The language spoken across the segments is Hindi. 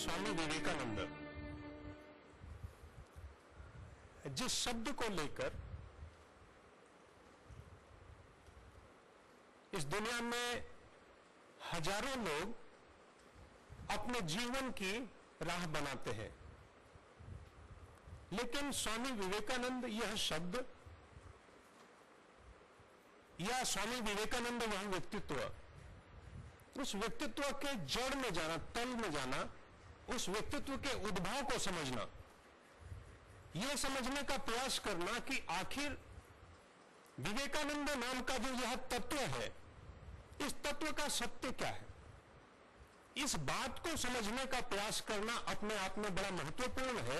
स्वामी विवेकानंद जिस शब्द को लेकर इस दुनिया में हजारों लोग अपने जीवन की राह बनाते हैं, लेकिन स्वामी विवेकानंद यह शब्द या स्वामी विवेकानंद वह व्यक्तित्व, उस व्यक्तित्व के जड़ में जाना, तल में जाना, उस व्यक्तित्व के उद्भव को समझना, यह समझने का प्रयास करना कि आखिर विवेकानंद नाम का जो यह तत्व है, इस तत्व का सत्य क्या है, इस बात को समझने का प्रयास करना अपने आप में बड़ा महत्वपूर्ण है।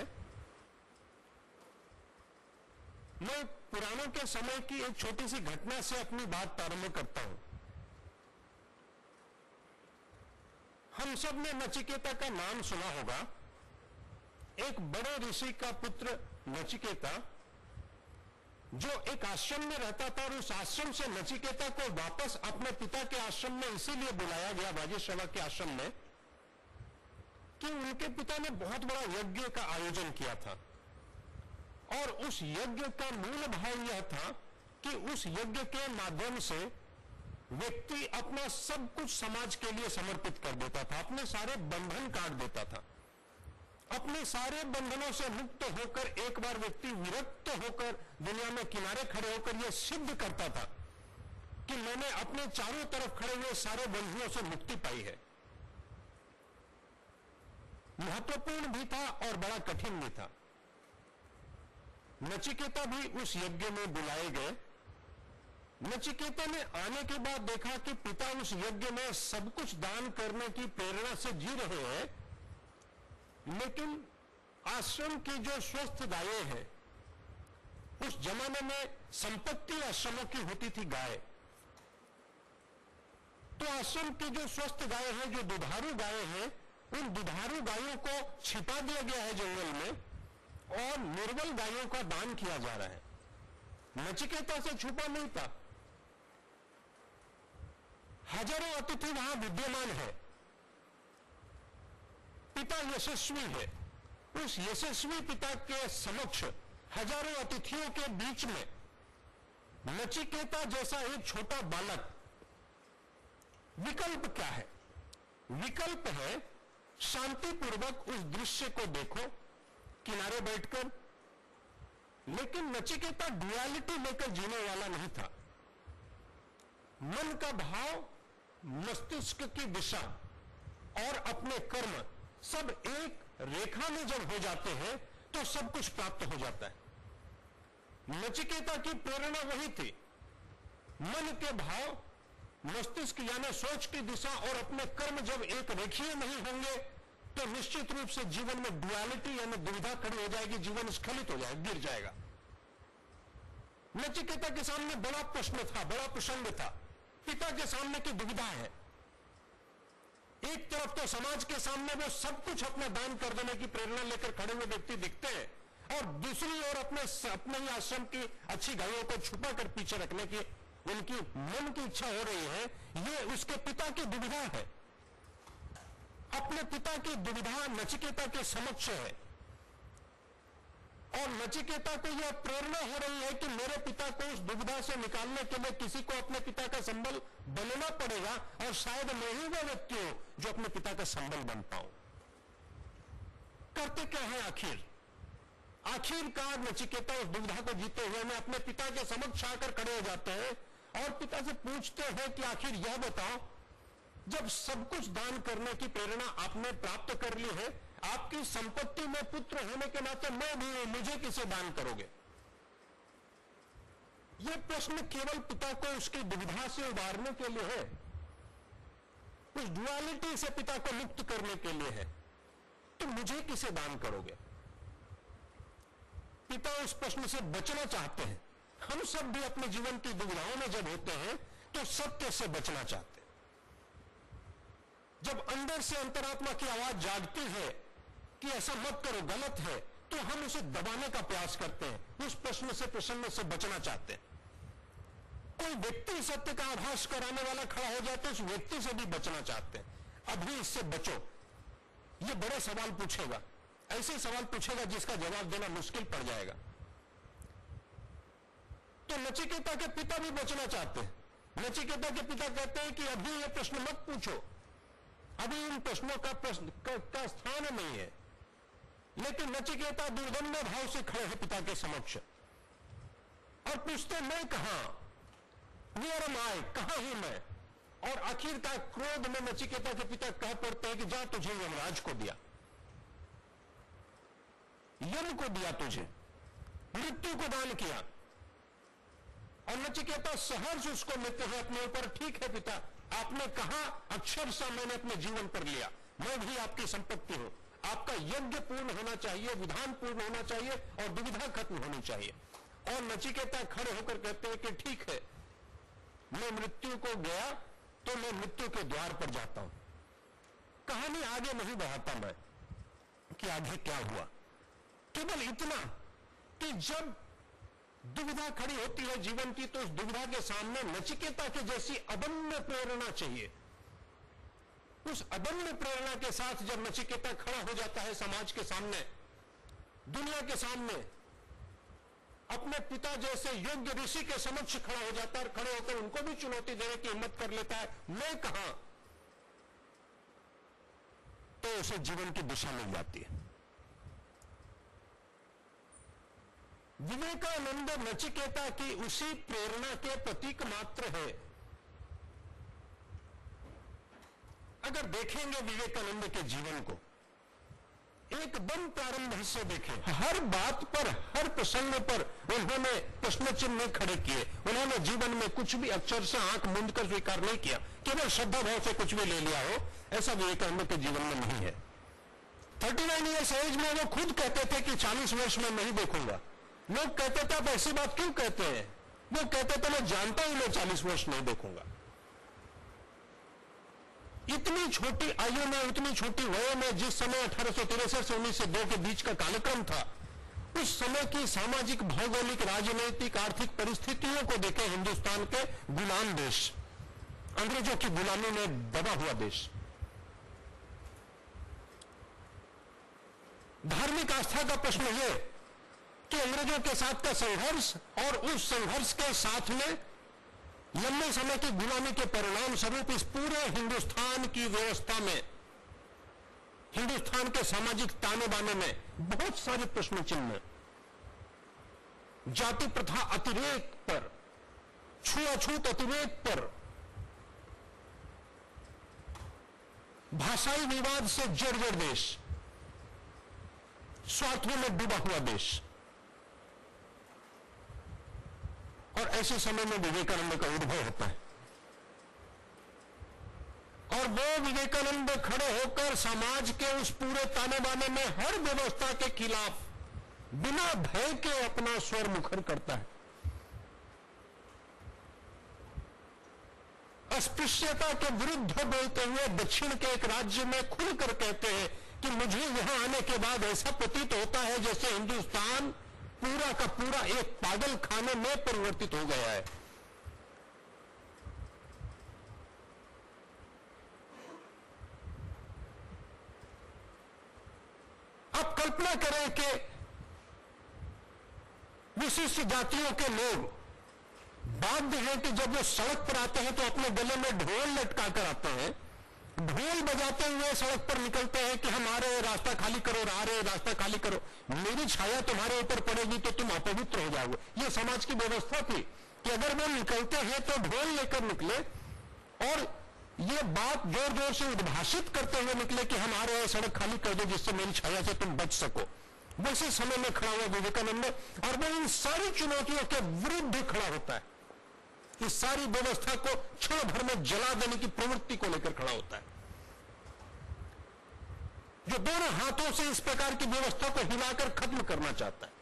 मैं पुराणों के समय की एक छोटी सी घटना से अपनी बात प्रारंभ करता हूं। हम सब ने नचिकेता का नाम सुना होगा। एक बड़े ऋषि का पुत्र नचिकेता जो एक आश्रम में रहता था, और उस आश्रम से नचिकेता को वापस अपने पिता के आश्रम में इसीलिए बुलाया गया, वाजीश्रवा के आश्रम में, कि उनके पिता ने बहुत बड़ा यज्ञ का आयोजन किया था, और उस यज्ञ का मूल भाव यह था कि उस यज्ञ के माध्यम से व्यक्ति अपना सब कुछ समाज के लिए समर्पित कर देता था, अपने सारे बंधन काट देता था, अपने सारे बंधनों से मुक्त होकर एक बार व्यक्ति विरक्त होकर दुनिया में किनारे खड़े होकर यह सिद्ध करता था कि मैंने अपने चारों तरफ खड़े हुए सारे बंधनों से मुक्ति पाई है। महत्वपूर्ण भी था और बड़ा कठिन भी था। नचिकेता भी उस यज्ञ में बुलाए गए। नचिकेता ने आने के बाद देखा कि पिता उस यज्ञ में सब कुछ दान करने की प्रेरणा से जी रहे हैं, लेकिन आश्रम की जो स्वस्थ गायें हैं, उस जमाने में संपत्ति आश्रमों की होती थी गाय, तो आश्रम की जो स्वस्थ गायें हैं, जो दुधारू गायें हैं, उन दुधारू गायों को छिपा दिया गया है जंगल में और निर्बल गायों का दान किया जा रहा है। नचिकेता से छुपा नहीं था। हजारों अतिथि वहां विद्यमान है। पिता यशस्वी है। उस यशस्वी पिता के समक्ष हजारों अतिथियों के बीच में नचिकेता जैसा एक छोटा बालक, विकल्प क्या है? विकल्प है शांतिपूर्वक उस दृश्य को देखो किनारे बैठकर। लेकिन नचिकेता ड्युअलिटी लेकर जीने वाला नहीं था। मन का भाव, मस्तिष्क की दिशा और अपने कर्म सब एक रेखा में जब हो जाते हैं तो सब कुछ प्राप्त हो जाता है। नचिकेता की प्रेरणा वही थी। मन के भाव, मस्तिष्क यानी सोच की दिशा और अपने कर्म जब एक रेखीय नहीं होंगे तो निश्चित रूप से जीवन में ड्युअलिटी यानी दुविधा खड़ी हो जाएगी, जीवन स्खलित हो जाएगा, गिर जाएगा। नचिकेता के सामने बड़ा प्रश्न था, बड़ा प्रसंग था। पिता के सामने की दुविधा है। एक तरफ तो समाज के सामने वो सब कुछ अपना दान कर देने की प्रेरणा लेकर खड़े हुए व्यक्ति दिखते हैं, और दूसरी ओर अपने ही आश्रम की अच्छी गायों को छुपा कर पीछे रखने की उनकी मन की इच्छा हो रही है। ये उसके पिता की दुविधा है। अपने पिता की दुविधा नचिकेता के समक्ष है, और नचिकेता को यह प्रेरणा हो रही है कि मेरे पिता को उस दुविधा से निकालने के लिए किसी को अपने पिता का संबल बनना पड़ेगा, और शायद मैं ही वह व्यक्ति हूं जो अपने पिता का संबल बन पाऊं। करते क्या है आखिरकार नचिकेता उस दुविधा को जीते हुए में अपने पिता के समक्ष आकर खड़े हो जाते हैं और पिता से पूछते हैं कि आखिर यह बताओ, जब सब कुछ दान करने की प्रेरणा आपने प्राप्त कर ली है, आपकी संपत्ति में पुत्र होने के नाते मैं भी हूं, मुझे किसे दान करोगे? यह प्रश्न केवल पिता को उसकी दुविधा से उबारने के लिए है, उस ड्युअलिटी से पिता को मुक्त करने के लिए है। तो मुझे किसे दान करोगे? पिता उस प्रश्न से बचना चाहते हैं। हम सब भी अपने जीवन की दुविधाओं में जब होते हैं तो सत्य से बचना चाहते हैं। जब अंदर से अंतरात्मा की आवाज जागती है कि ऐसा मत करो, गलत है, तो हम उसे दबाने का प्रयास करते हैं। उस प्रश्न से बचना चाहते हैं। कोई व्यक्ति सत्य का आभास कराने वाला खड़ा हो जाए तो उस व्यक्ति से भी बचना चाहते हैं। अभी इससे बचो, ये बड़े सवाल पूछेगा, ऐसे सवाल पूछेगा जिसका जवाब देना मुश्किल पड़ जाएगा। तो नचिकेता के पिता भी बचना चाहते हैं। नचिकेता के पिता कहते हैं कि अभी ये प्रश्न मत पूछो, अभी इन प्रश्नों का स्थान नहीं है। लेकिन नचिकेता दुर्दम्य भाव से खड़े हैं पिता के समक्ष और पूछते, मैं कहां, वेयर एम आई, कहां हूं मैं। और आखिरकार क्रोध में नचिकेता के पिता कह पड़ते हैं कि जा, तुझे यमराज को दिया, यम को दिया, तुझे मृत्यु को दान किया। और नचिकेता सहर्ष उसको लेते हैं अपने ऊपर, ठीक है पिता, आपने कहा, अक्षरशः मैंने अपने जीवन पर लिया, मैं भी आपकी संपत्ति हूं, आपका यज्ञ पूर्ण होना चाहिए, विधान पूर्ण होना चाहिए और दुविधा खत्म होनी चाहिए। और नचिकेता खड़े होकर कहते हैं कि ठीक है, मैं मृत्यु को गया तो मैं मृत्यु के द्वार पर जाता हूं। कहानी आगे नहीं बढ़ाता मैं कि आगे क्या हुआ, केवल इतना कि जब दुविधा खड़ी होती है जीवन की, तो उस दुविधा के सामने नचिकेता के जैसी अदम्य प्रेरणा चाहिए। उस अदम्य प्रेरणा के साथ जब नचिकेता खड़ा हो जाता है समाज के सामने, दुनिया के सामने, अपने पिता जैसे योग्य ऋषि के समक्ष खड़ा हो जाता है और खड़े होकर उनको भी चुनौती देने की हिम्मत कर लेता है, मैं कहां, तो उसे जीवन की दिशा मिल जाती है। विवेकानंद नचिकेता की उसी प्रेरणा के प्रतीक मात्र है। अगर देखेंगे विवेकानंद के जीवन को, एकदम प्रारंभ से देखें, हर बात पर, हर प्रसंग पर उन्होंने प्रश्न चिन्ह खड़े किए। उन्होंने जीवन में कुछ भी अक्षरशः आंख मूंद कर स्वीकार नहीं किया, केवल श्रद्धा भाव से कुछ भी ले लिया हो, ऐसा विवेकानंद के जीवन में नहीं है। 39 ईयर्स एज में वो खुद कहते थे कि 40 वर्ष में नहीं देखूंगा। लोग कहते थे आप ऐसी बात क्यों कहते हैं, वो कहते थे मैं जानता हूं मैं 40 वर्ष नहीं देखूंगा। इतनी छोटी आयु में, इतनी छोटी वय में, जिस समय 1863 से 1902 के बीच का कालक्रम था, उस समय की सामाजिक, भौगोलिक, राजनीतिक, आर्थिक परिस्थितियों को देखें। हिंदुस्तान के गुलाम देश, अंग्रेजों की गुलामी में दबा हुआ देश, धार्मिक आस्था का प्रश्न यह कि अंग्रेजों के साथ का संघर्ष और उस संघर्ष के साथ में लंबे समय की गुलामी के परिणाम स्वरूप इस पूरे हिंदुस्तान की व्यवस्था में, हिंदुस्तान के सामाजिक ताने बाने में बहुत सारे प्रश्न चिन्ह, जाति प्रथा अतिरेक पर, छुआछूत अतिरेक पर, भाषाई विवाद से जर्जर देश, स्वार्थों में डूबा हुआ देश। और ऐसे समय में विवेकानंद का उद्भव होता है और वो विवेकानंद खड़े होकर समाज के उस पूरे ताने बाने में हर व्यवस्था के खिलाफ बिना भय के अपना स्वर मुखर करता है। अस्पृश्यता के विरुद्ध बोलते हुए दक्षिण के एक राज्य में खुलकर कहते हैं कि मुझे यहां आने के बाद ऐसा प्रतीत होता है जैसे हिंदुस्तान पूरा का पूरा एक पागल खाने में परिवर्तित हो गया है। आप कल्पना करें कि विशिष्ट जातियों के लोग बाध्य हैं कि जब वो सड़क पर आते हैं तो अपने गले में ढोल लटका कर आते हैं, ढोल बजाते हुए सड़क पर निकलते हैं कि हम आ रहे, रास्ता खाली करो, आ रहे, रास्ता खाली करो, मेरी छाया तुम्हारे ऊपर पड़ेगी तो तुम अपवित्र हो जाओगे। ये समाज की व्यवस्था थी कि अगर वो निकलते हैं तो ढोल लेकर निकले और ये बात जोर जोर से उद्भाषित करते हुए निकले कि हम आ रहे हैं, सड़क खाली कर दो जिससे मेरी छाया से तुम बच सको। वैसे समय में खड़ा हुआ विवेकानंद और वो इन सारी चुनौतियों के विरुद्ध खड़ा होता है, इस सारी व्यवस्था को क्षण भर में जला देने की प्रवृत्ति को लेकर खड़ा होता है, जो दोनों हाथों से इस प्रकार की व्यवस्था को हिलाकर खत्म करना चाहता है।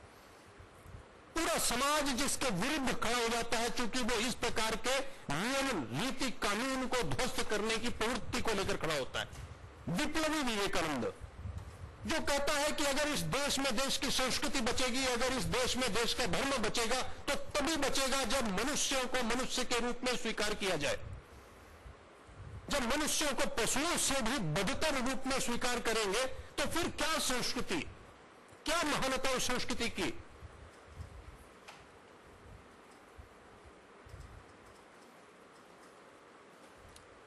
पूरा समाज जिसके विरुद्ध खड़ा हो जाता है क्योंकि वो इस प्रकार के नियम, नीति, कानून को ध्वस्त करने की प्रवृत्ति को लेकर खड़ा होता है। विप्लवी विवेकानंद जो कहता है कि अगर इस देश में देश की संस्कृति बचेगी, अगर इस देश में देश का धर्म बचेगा तो तभी बचेगा जब मनुष्यों को मनुष्य के रूप में स्वीकार किया जाए। जब मनुष्यों को पशुओं से भी बदतर रूप में स्वीकार करेंगे तो फिर क्या संस्कृति, क्या महानता उस संस्कृति की।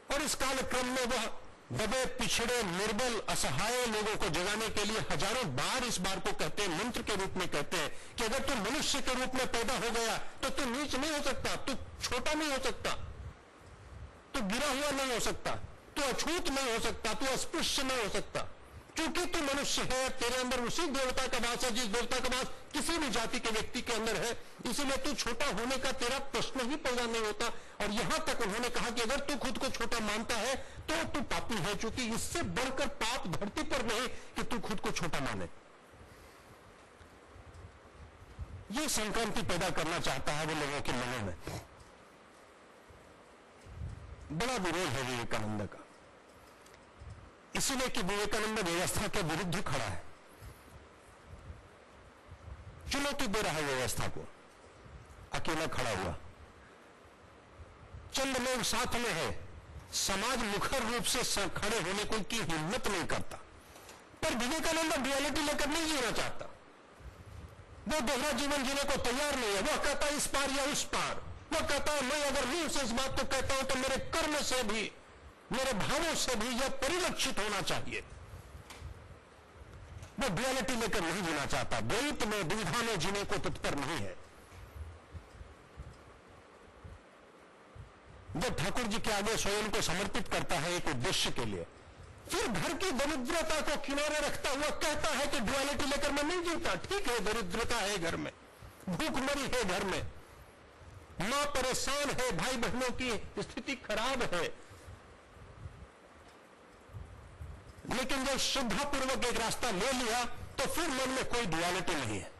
और इस कालक्रम में वह दबे, पिछड़े, निर्बल, असहाय लोगों को जगाने के लिए हजारों बार इस बार को कहते हैं, मंत्र के रूप में कहते हैं कि अगर तू मनुष्य के रूप में पैदा हो गया तो तू नीच नहीं हो सकता, तू छोटा नहीं हो सकता, तू गिरा हुआ नहीं हो सकता, तू अछूत नहीं हो सकता, तू अस्पृश्य नहीं हो सकता, क्योंकि तू मनुष्य है। तेरे अंदर उसी देवता का वास है जिस देवता का वास किसी भी जाति के व्यक्ति के अंदर है, इसीलिए तू छोटा होने का तेरा प्रश्न ही पैदा नहीं होता। और यहां तक उन्होंने कहा कि अगर तू खुद को छोटा मानता है तो तू पापी है, क्योंकि इससे बढ़कर पाप धरती पर नहीं कि तू खुद को छोटा माने। यह संक्रांति पैदा करना चाहता है वो लोगों के मनों में। बड़ा विरोध है विवेकानंद का, इसीलिए कि विवेकानंद व्यवस्था के विरुद्ध खड़ा है, चुनौती दे रहा है व्यवस्था को, अकेला खड़ा हुआ। चंद लोग साथ में है, समाज मुखर रूप से खड़े होने को की हिम्मत नहीं करता। पर विवेकानंद डुअलिटी लेकर नहीं जीना चाहता, वो दोहरा जीवन जीने को तैयार नहीं है। वह कहता है इस पार या उस पार, वह कहता है मैं अगर मुंह से इस बात को कहता हूं तो मेरे कर्म से भी, मेरे भावों से भी यह परिलक्षित होना चाहिए। वो डुअलिटी लेकर नहीं जीना चाहता, द्वैत में, दुविधा में जीने को तत्पर नहीं है। जब ठाकुर जी के आगे स्वयं को समर्पित करता है एक उद्देश्य के लिए, फिर घर की दरिद्रता को किनारे रखता हुआ कहता है कि डुअलिटी लेकर मैं नहीं जीता। ठीक है, दरिद्रता है घर में, भूखमरी है घर में, मां परेशान है, भाई बहनों की स्थिति खराब है, लेकिन जब श्रद्धापूर्वक एक रास्ता ले लिया तो फिर मन में कोई डुअलिटी नहीं है।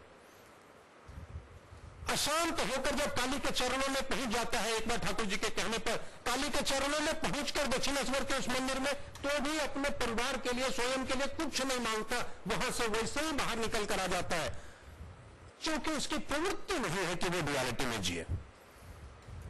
अशांत होकर जब काली के चरणों में पहुंच जाता है, एक बार ठाकुर जी के कहने पर काली के चरणों में पहुंचकर दक्षिणेश्वर के उस मंदिर में, तो भी अपने परिवार के लिए, स्वयं के लिए कुछ नहीं मांगता, वहां से वैसे ही बाहर निकल कर आ जाता है, क्योंकि उसकी प्रवृत्ति नहीं है कि वो डुअलिटी में जिए,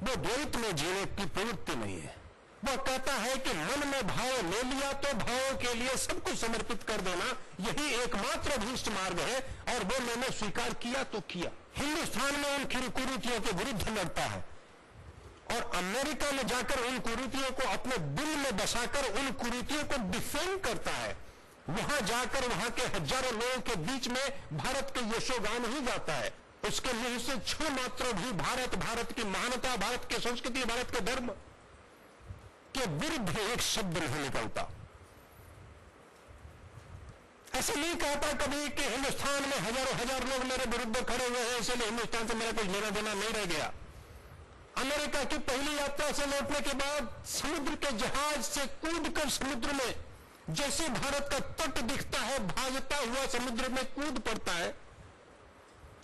वो द्वैत में जीने की प्रवृत्ति नहीं है। वह कहता है कि मन में भाव ले लिया तो भावों के लिए सब कुछ समर्पित कर देना, यही एकमात्र अभीष्ट मार्ग है, और वो मैंने स्वीकार किया तो किया। हिंदुस्तान में उन कुरीतियों के विरुद्ध लड़ता है, और अमेरिका में जाकर उन कुरीतियों को अपने दिल में बसाकर उन कुरीतियों को डिफेंड करता है। वहां जाकर वहां के हजारों लोगों के बीच में भारत के यशोगान ही जाता है, उसके मुंह से क्षण मात्र भी भारत, भारत की महानता, भारत की संस्कृति, भारत के धर्म के विरुद्ध एक शब्द नहीं निकलता। ऐसे नहीं कहता कभी कि हिंदुस्तान में हजारों हजार लोग मेरे विरुद्ध खड़े हुए हैं, इसलिए हिंदुस्तान से मेरा कुछ लेना देना नहीं रह गया। अमेरिका की पहली यात्रा से लौटने के बाद समुद्र के जहाज से कूदकर समुद्र में, जैसे भारत का तट दिखता है, भागता हुआ समुद्र में कूद पड़ता है,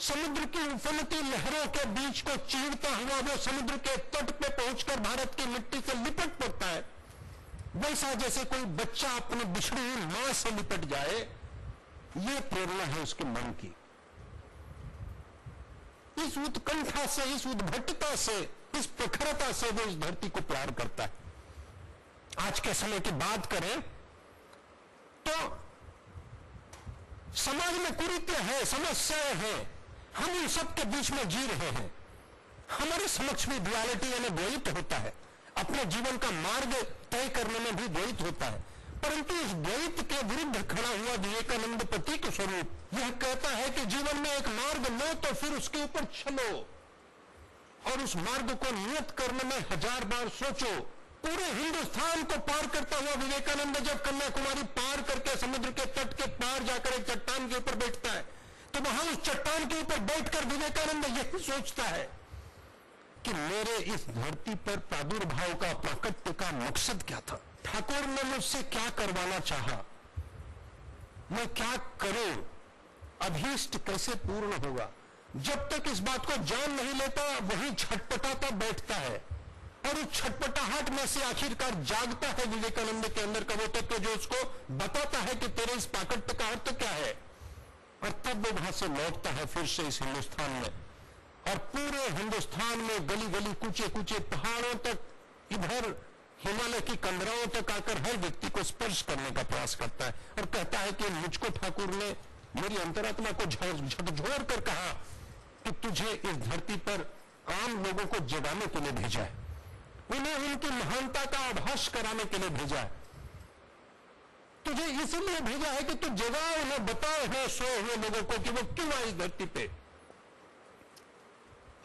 समुद्र की उफनती लहरों के बीच को चीरता हुआ वो समुद्र के तट पे पहुंचकर भारत की मिट्टी से लिपट पड़ता है, वैसा जैसे कोई बच्चा अपनी बिछड़ी हुई मां से लिपट जाए, ये प्रेरणा है उसके मन की। इस उत्कंठा से, इस उद्भटता से, इस प्रखरता से वो इस धरती को प्यार करता है। आज के समय की बात करें तो समाज में कुरीतियां हैं, समस्याएं हैं, हम उन सब के बीच में जी रहे हैं। हमारे समक्ष भी डुअलिटी यानी द्वैत होता है, अपने जीवन का मार्ग तय करने में भी द्वैत होता है, परंतु इस द्वैत के विरुद्ध खड़ा हुआ विवेकानंद प्रतीक स्वरूप यह कहता है कि जीवन में एक मार्ग लो तो फिर उसके ऊपर चलो, और उस मार्ग को नियत करने में हजार बार सोचो। पूरे हिंदुस्तान को पार करता हुआ विवेकानंद जब कन्याकुमारी पार करके समुद्र के तट के पार जाकर एक चट्टान के ऊपर बैठता है, तो वहां उस चट्टान के ऊपर बैठकर विवेकानंद यही सोचता है कि मेरे इस धरती पर प्रादुर्भाव का, प्राकट्य का मकसद क्या था, ठाकुर ने मुझसे क्या करवाना चाहा, मैं क्या करूं, अभीष्ट कैसे पूर्ण होगा। जब तक इस बात को जान नहीं लेता वही छटपटाता बैठता है, और उस छटपटाहट में से आखिरकार जागता है विवेकानंद के अंदर का वो तत्व जो उसको बताता है कि तेरे इस पाकट्य का अर्थ क्या है, और तब वो वहां से लौटता है फिर से इस हिंदुस्तान में, और पूरे हिंदुस्तान में गली गली, कूचे कूचे, पहाड़ों तक, इधर हिमालय की कंदराओं तक आकर हर व्यक्ति को स्पर्श करने का प्रयास करता है और कहता है कि मुझको ठाकुर ने मेरी अंतरात्मा को झकझोर कर कहा कि तुझे इस धरती पर आम लोगों को जगाने के लिए भेजा है, उन्हें उनकी महानता का आभास कराने के लिए भेजा है, तुझे इसलिए भेजा है कि तू जगा उन्हें, बता उन्हें, सोए हुए लोगों को कि वो क्यों आए इस धरती पे।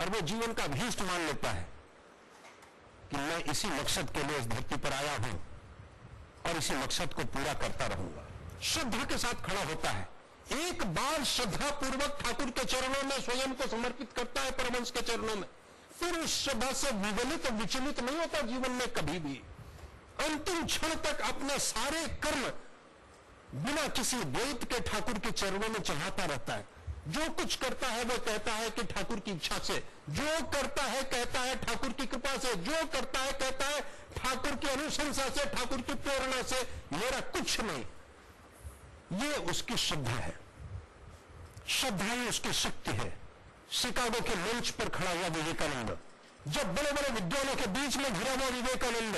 और वो जीवन का अभीष्ट मान लेता है कि मैं इसी मकसद के लिए इस धरती पर आया हूं और इसी मकसद को पूरा करता रहूंगा। श्रद्धा के साथ खड़ा होता है, एक बार श्रद्धा पूर्वक ठाकुर के चरणों में स्वयं को समर्पित करता है, परमहंस के चरणों में, फिर उस श्रद्धा से विगलित विचलित नहीं होता जीवन में कभी भी। अंतिम क्षण तक अपने सारे कर्म बिना किसी द्वैत के ठाकुर के चरणों में चढ़ाता रहता है। जो कुछ करता है वो कहता है कि ठाकुर की इच्छा से, जो करता है कहता है ठाकुर की कृपा से, जो करता है कहता है ठाकुर की अनुशंसा से, ठाकुर की प्रेरणा से, मेरा कुछ नहीं। ये उसकी श्रद्धा है, श्रद्धा ही उसकी शक्ति है। शिकागो के मंच पर खड़ा हुआ विवेकानंद, जब बड़े बड़े विद्वानों के बीच में घिरा हुआ विवेकानंद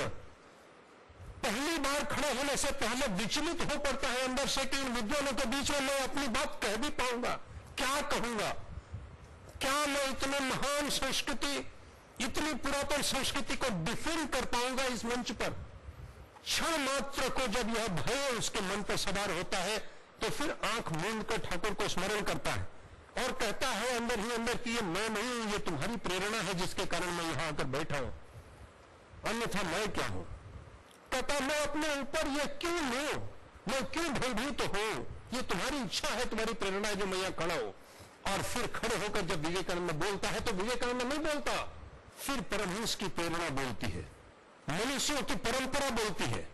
पहली बार खड़े होने से पहले विचलित हो पड़ता है अंदर से कि इन विद्वानों के बीच में मैं अपनी बात कह भी पाऊंगा, क्या कहूंगा, क्या मैं इतने महान संस्कृति, इतनी पुरातन संस्कृति को डिफेंड कर पाऊंगा इस मंच पर। क्षण मात्र को जब यह भय उसके मन पर सवार होता है तो फिर आंख मूंद कर ठाकुर को स्मरण करता है और कहता है अंदर ही अंदर कि ये मैं नहीं हूं, ये तुम्हारी प्रेरणा है जिसके कारण मैं यहां आकर बैठा हूं, अन्यथा मैं क्या हूं। कहता मैं अपने ऊपर ये क्यों लूं, मैं क्यों भयभीत हूं, ये तुम्हारी इच्छा है, तुम्हारी प्रेरणा है जो मैं यहां खड़ा हूं। और फिर खड़े होकर जब विवेकानंद बोलता है तो विवेकानंद नहीं बोलता, फिर परमहंस की प्रेरणा बोलती है, मनुष्यों की परंपरा बोलती है,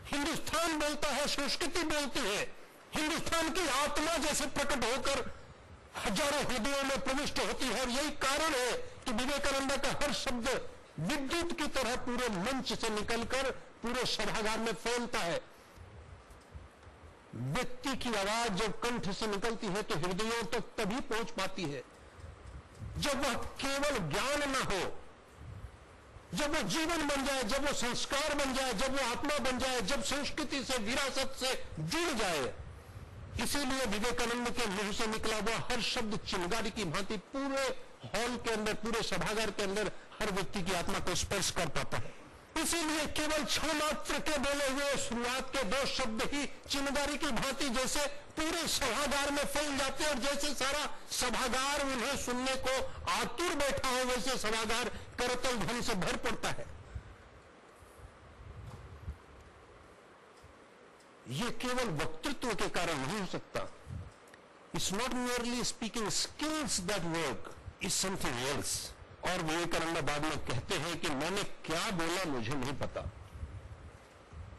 हिंदुस्तान बोलता है, संस्कृति बोलती है, हिंदुस्तान की आत्मा जैसे प्रकट होकर हजारों हृदयों में प्रविष्ट होती है। और यही कारण है कि विवेकानंद का हर शब्द विद्युत की तरह पूरे मंच से निकलकर पूरे सभागार में फैलता है। व्यक्ति की आवाज जब कंठ से निकलती है तो हृदयों तक तभी पहुंच पाती है जब वह केवल ज्ञान न हो, जब वो जीवन बन जाए, जब वो संस्कार बन जाए, जब वो आत्मा बन जाए, जब संस्कृति से, विरासत से जुड़ जाए। इसीलिए विवेकानंद के मुंह से निकला हुआ हर शब्द चिंगारी की भांति पूरे हॉल के अंदर, पूरे सभागार के अंदर हर व्यक्ति की आत्मा को स्पर्श कर पाता है। इसीलिए केवल क्षण मात्र के बोले हुए शुरुआत के दो शब्द ही चिंगारी की भांति जैसे पूरे सभागार में फैल जाते और जैसे सारा सभागार उन्हें सुनने को आतुर बैठा हो, वैसे सभागार करतल ध्वनि से भर पड़ता है। यह केवल वक्तृत्व के कारण नहीं हो सकता। It's not merely speaking skills that work, is something else. और विवेकानंद बाद में कहते हैं कि मैंने क्या बोला मुझे नहीं पता।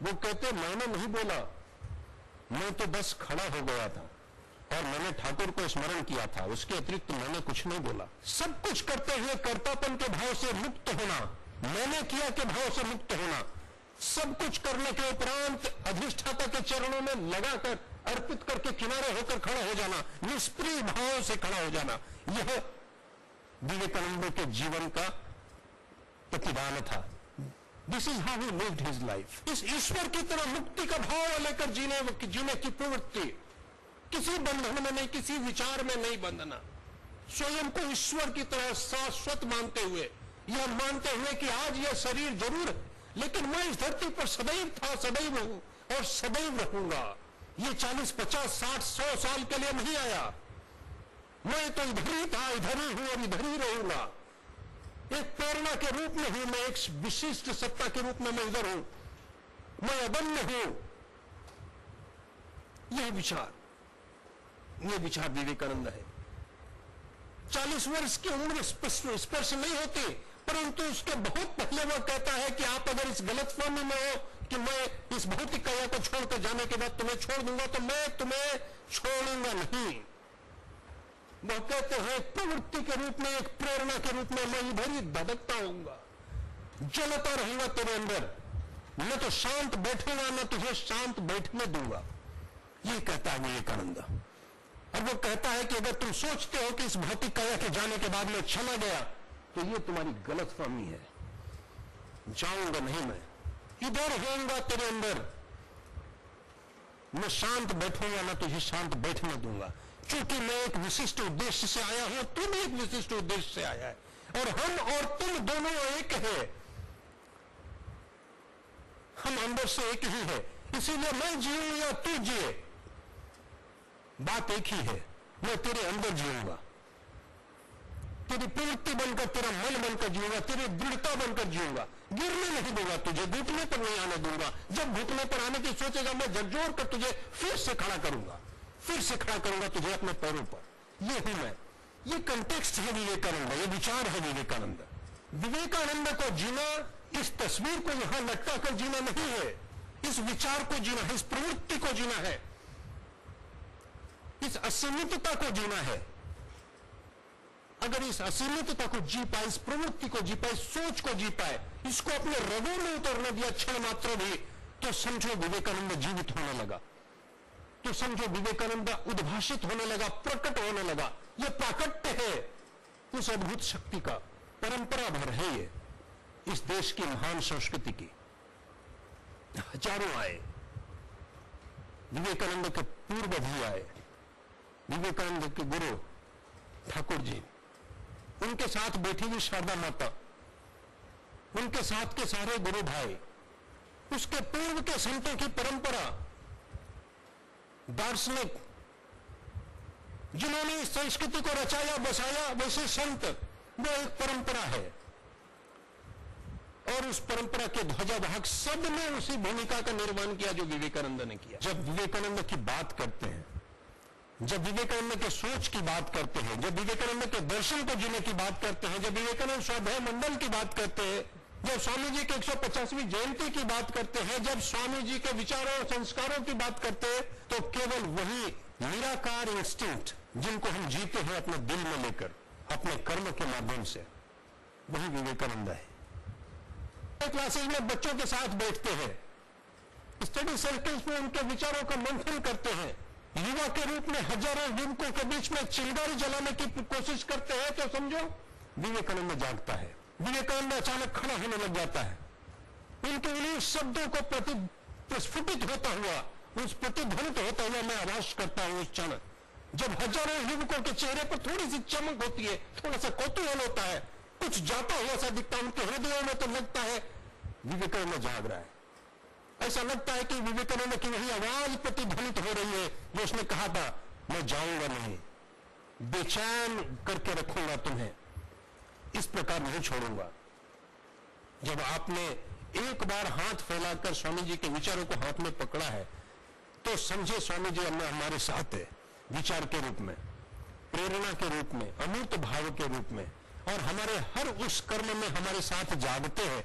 वो कहते मैंने नहीं बोला, मैं तो बस खड़ा हो गया था और मैंने ठाकुर को स्मरण किया था, उसके अतिरिक्त मैंने कुछ नहीं बोला। सब कुछ करते हुए कर्तापन के भाव से मुक्त होना, मैंने किया के भाव से मुक्त होना, सब कुछ करने के उपरांत अधिष्ठाता के चरणों में लगाकर अर्पित करके किनारे होकर खड़ा हो जाना, निष्प्रिय भाव से खड़ा हो जाना, यह विवेकानंद के जीवन का प्रतिदान था। This is how he lived his life. इस ईश्वर की तरह मुक्ति का भाव लेकर जीने की प्रवृत्ति, किसी बंधन में नहीं, किसी विचार में नहीं बंधना, स्वयं को ईश्वर की तरह शाश्वत मानते हुए, यह मानते हुए कि आज यह शरीर जरूर है लेकिन मैं इस धरती पर सदैव था, सदैव हूं और सदैव रहूंगा। ये 40, 50, 60, 100 साल के लिए नहीं आया, मैं तो इधर ही था, इधर ही हूं और इधर ही रहूंगा। एक प्रेरणा के रूप में हूं, मैं एक विशिष्ट सत्ता के रूप में मैं इधर हूं, मैं अदम्य हूं। यह विचार विवेकानंद है। 40 वर्ष की उम्र स्पर्श नहीं होती, परंतु उसके बहुत पहले वह कहता है कि आप अगर इस गलतफहमी में हो कि मैं इस भौतिक काया को छोड़कर जाने के बाद तुम्हें छोड़ दूंगा, तो मैं तुम्हें छोड़ूंगा नहीं। वह कहते हैं प्रवृत्ति के रूप में, एक प्रेरणा के रूप में मैं इधर ही धधकता होऊंगा, जलता रहूंगा तेरे अंदर, न तो शांत बैठूंगा न तुझे शांत बैठने दूंगा। ये कहता है विवेकानंद। और वो कहता है कि अगर तुम सोचते हो कि इस भौतिक काया के जाने के बाद मैं चला गया तो ये तुम्हारी गलतफहमी है। जाऊंगा नहीं मैं, इधर होऊंगा तेरे अंदर, मैं शांत बैठूंगा ना तुझे शांत बैठने दूंगा, क्योंकि मैं एक विशिष्ट उद्देश्य से आया हूं, तू भी एक विशिष्ट उद्देश्य से आया है, और हम और तुम दोनों एक है, हम अंदर से एक ही है। इसीलिए मैं जीऊं या तू जिए, बात एक ही है, मैं तेरे अंदर जीऊंगा, तेरी प्रवृत्ति बनकर, तेरा मन बनकर जीऊंगा, तेरी दृढ़ता बनकर जीऊंगा, गिरने नहीं दूंगा तुझे, घुटने पर नहीं आने दूंगा। जब घुटने पर आने की सोचेगा, मैं झकझोर कर तुझे फिर से खड़ा करूंगा, फिर से खड़ा करूंगा तुझे अपने पैरों पर। ये हूं मैं, ये कंटेक्स्ट है विवेकानंद, ये विचार है विवेकानंद। विवेकानंद को जीना इस तस्वीर को यहां लटका कर जीना नहीं है, इस विचार को जीना है, इस प्रवृत्ति को जीना है, इस असीमितता को जीना है। अगर इस असीमितता को जी पाए, इस प्रवृत्ति को जी पाए, इस सोच को जी पाए, इसको अपने रगों में उतरने दिया क्षण मात्र भी, तो समझो विवेकानंद जीवित होने लगा, तो समझो विवेकानंद उद्भाषित होने लगा, प्रकट होने लगा। यह प्राकट्य है उस अद्भुत शक्ति का, परंपरा भर है ये इस देश की महान संस्कृति की। हजारों आए, विवेकानंद के पूर्व भी आए, विवेकानंद के गुरु ठाकुर जी, उनके साथ बैठी हुई शारदा माता, उनके साथ के सारे गुरु भाई, उसके पूर्व के संतों की परंपरा, दार्शनिक जिन्होंने इस संस्कृति को रचाया बसाया, वैसे संत, वो एक परंपरा है, और उस परंपरा के ध्वजावाहक सब ने उसी भूमिका का निर्माण किया जो विवेकानंद ने किया। जब विवेकानंद की बात करते हैं, जब विवेकानंद के सोच की बात करते हैं, जब विवेकानंद के दर्शन को जीने की बात करते हैं, जब विवेकानंद स्वाध्याय मंडल की बात करते हैं, जब स्वामी जी के 150वीं जयंती की बात करते हैं, जब स्वामी जी के विचारों और संस्कारों की बात करते हैं, तो केवल वही निराकार इंस्टिंक्ट जिनको हम जीते हैं अपने दिल में लेकर, अपने कर्म के माध्यम से, वही विवेकानंद है। क्लासेज में बच्चों के साथ बैठते हैं, स्टडी सर्कल्स में उनके विचारों का मंथन करते हैं, युवा के रूप में हजारों युवकों के बीच में चिंगारी जलाने की कोशिश करते हैं, तो समझो विवेकानंद जागता है। विवेकानंद अचानक खड़ा होने लग जाता है, उनके उन्हीं शब्दों को प्रस्फुटित होता हुआ, उस प्रतिध्वनित होता हुआ मैं आभास करता हूं उस क्षण, जब हजारों युवकों के चेहरे पर थोड़ी सी चमक होती है, थोड़ा सा कौतूहल होता है, कुछ जाता हुआ सा दिखता है उनके हृदयों में, तो लगता है विवेकानंद जाग रहा है। ऐसा लगता है कि विवेकानंद की वही आवाज प्रतिध्वनित हो रही है जो उसने कहा था, मैं जाऊंगा नहीं, बेचैन करके रखूंगा तुम्हें, इस प्रकार नहीं छोड़ूंगा। जब आपने एक बार हाथ फैलाकर स्वामी जी के विचारों को हाथ में पकड़ा है, तो समझे स्वामी जी हमारे साथ है, विचार के रूप में, प्रेरणा के रूप में, अमूर्त भाव के रूप में, और हमारे हर उस कर्म में हमारे साथ जागते हैं,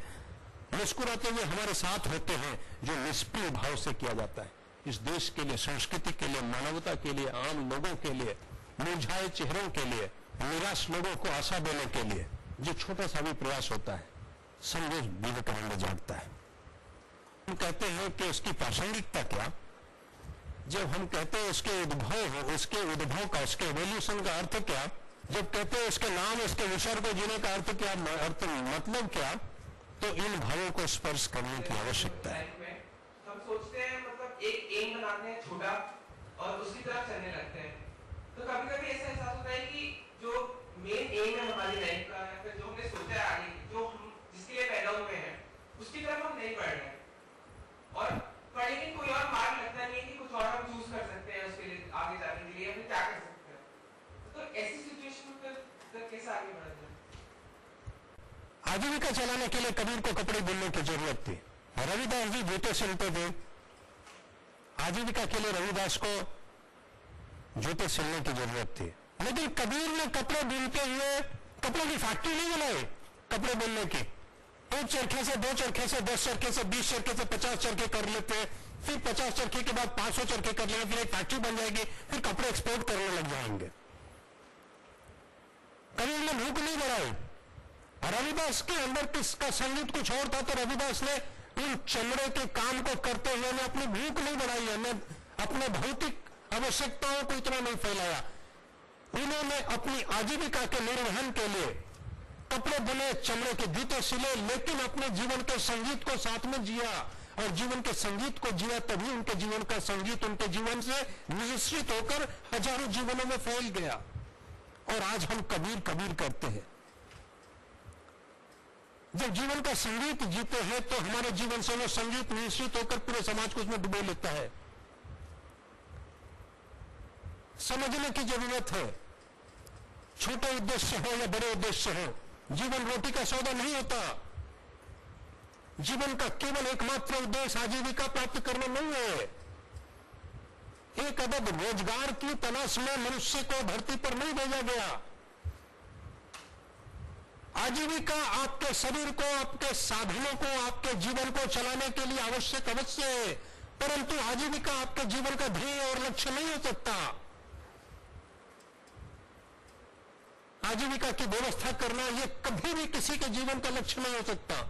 मुस्कुराते हुए हमारे साथ होते हैं, जो निष्प्रिय भाव से किया जाता है इस देश के लिए, संस्कृति के लिए, मानवता के लिए, आम लोगों के लिए, मुरझाए चेहरों के लिए, निराश लोगों को आशा देने के लिए जो छोटा सा भी प्रयास होता है, समझो विवेकानंद जागता है। हम कहते हैं कि उसकी प्रासंगिकता क्या, जब हम कहते हैं उसके उद्भव का, उसके एवोल्यूशन का अर्थ क्या, जब कहते हैं उसके नाम, उसके विचार को जीने का अर्थ क्या, अर्थ मतलब क्या, तो इन भावों को स्पर्श करने की आवश्यकता है। हम सोचते हैं मतलब एक एम बनाते हैं छोटा और उसकी तरफ चलने लगते हैं, तो कभी कभी ऐसा एहसास होता है कि जो मेन एम है हमारी लाइफ का, या फिर जो हमने सोचा है आगे, जो हम जिसके लिए पैदा हुए हैं, उसकी तरफ हम नहीं बढ़ रहे हैं, और पढ़ने की कोई और मार्ग लगता नहीं है कि कुछ और हम चूज कर सकते हैं उसके लिए आगे जाने के लिए, हम क्या कर सकते हैं। तो ऐसी सिचुएशन में फिर कैसे आगे बढ़ा जाए। आजीविका चलाने के लिए कबीर को कपड़े बुनने की जरूरत थी, रविदास जी जूते सिलते थे, आजीविका के लिए रविदास को जूते सिलने की जरूरत थी, लेकिन कबीर ने कपड़े बुनते हुए कपड़ों की फैक्ट्री नहीं बनाई कपड़े बुनने की। एक चरखे से, 2 चरखे से, 10 चरखे से, 20 चरखे से 50 चरखे कर लेते, फिर 50 चरखे के बाद 500 चरखे कर लेंगे, फिर एक फैक्ट्री बन जाएगी, फिर कपड़े एक्सपोर्ट करने लग जाएंगे। कबीर ने भूख नहीं बढ़ाई। रविदास के अंदर किसका संगीत कुछ और था, तो रविदास ने उन चमड़े के काम को करते हुए ने अपनी भूख नहीं बढ़ाई है, ने अपने भौतिक आवश्यकताओं को इतना नहीं फैलाया। उन्होंने अपनी आजीविका के निर्वहन के लिए कपड़े बुने, चमड़े के जूते सिले, लेकिन अपने जीवन के संगीत को साथ में जिया और जीवन के संगीत को जिया, तभी उनके जीवन का संगीत उनके जीवन से निश्चित होकर हजारों जीवनों में फैल गया। और आज हम कबीर कबीर करते हैं। जब जीवन का संगीत जीते हैं तो हमारे जीवन से वो संगीत निश्चित होकर पूरे समाज को उसमें डुबो लेता है। समझने की जरूरत है, छोटे उद्देश्य हो या बड़े उद्देश्य हो, जीवन रोटी का सौदा नहीं होता। जीवन का केवल एकमात्र उद्देश्य आजीविका प्राप्त करना नहीं है। एक अदद रोजगार की तलाश में मनुष्य को धरती पर नहीं भेजा गया। आजीविका आपके शरीर को, आपके साधनों को, आपके जीवन को चलाने के लिए आवश्यक अवश्य है, परंतु आजीविका आपके जीवन का ध्येय और लक्ष्य नहीं हो सकता। आजीविका की व्यवस्था करना यह कभी भी किसी के जीवन का लक्ष्य नहीं हो सकता।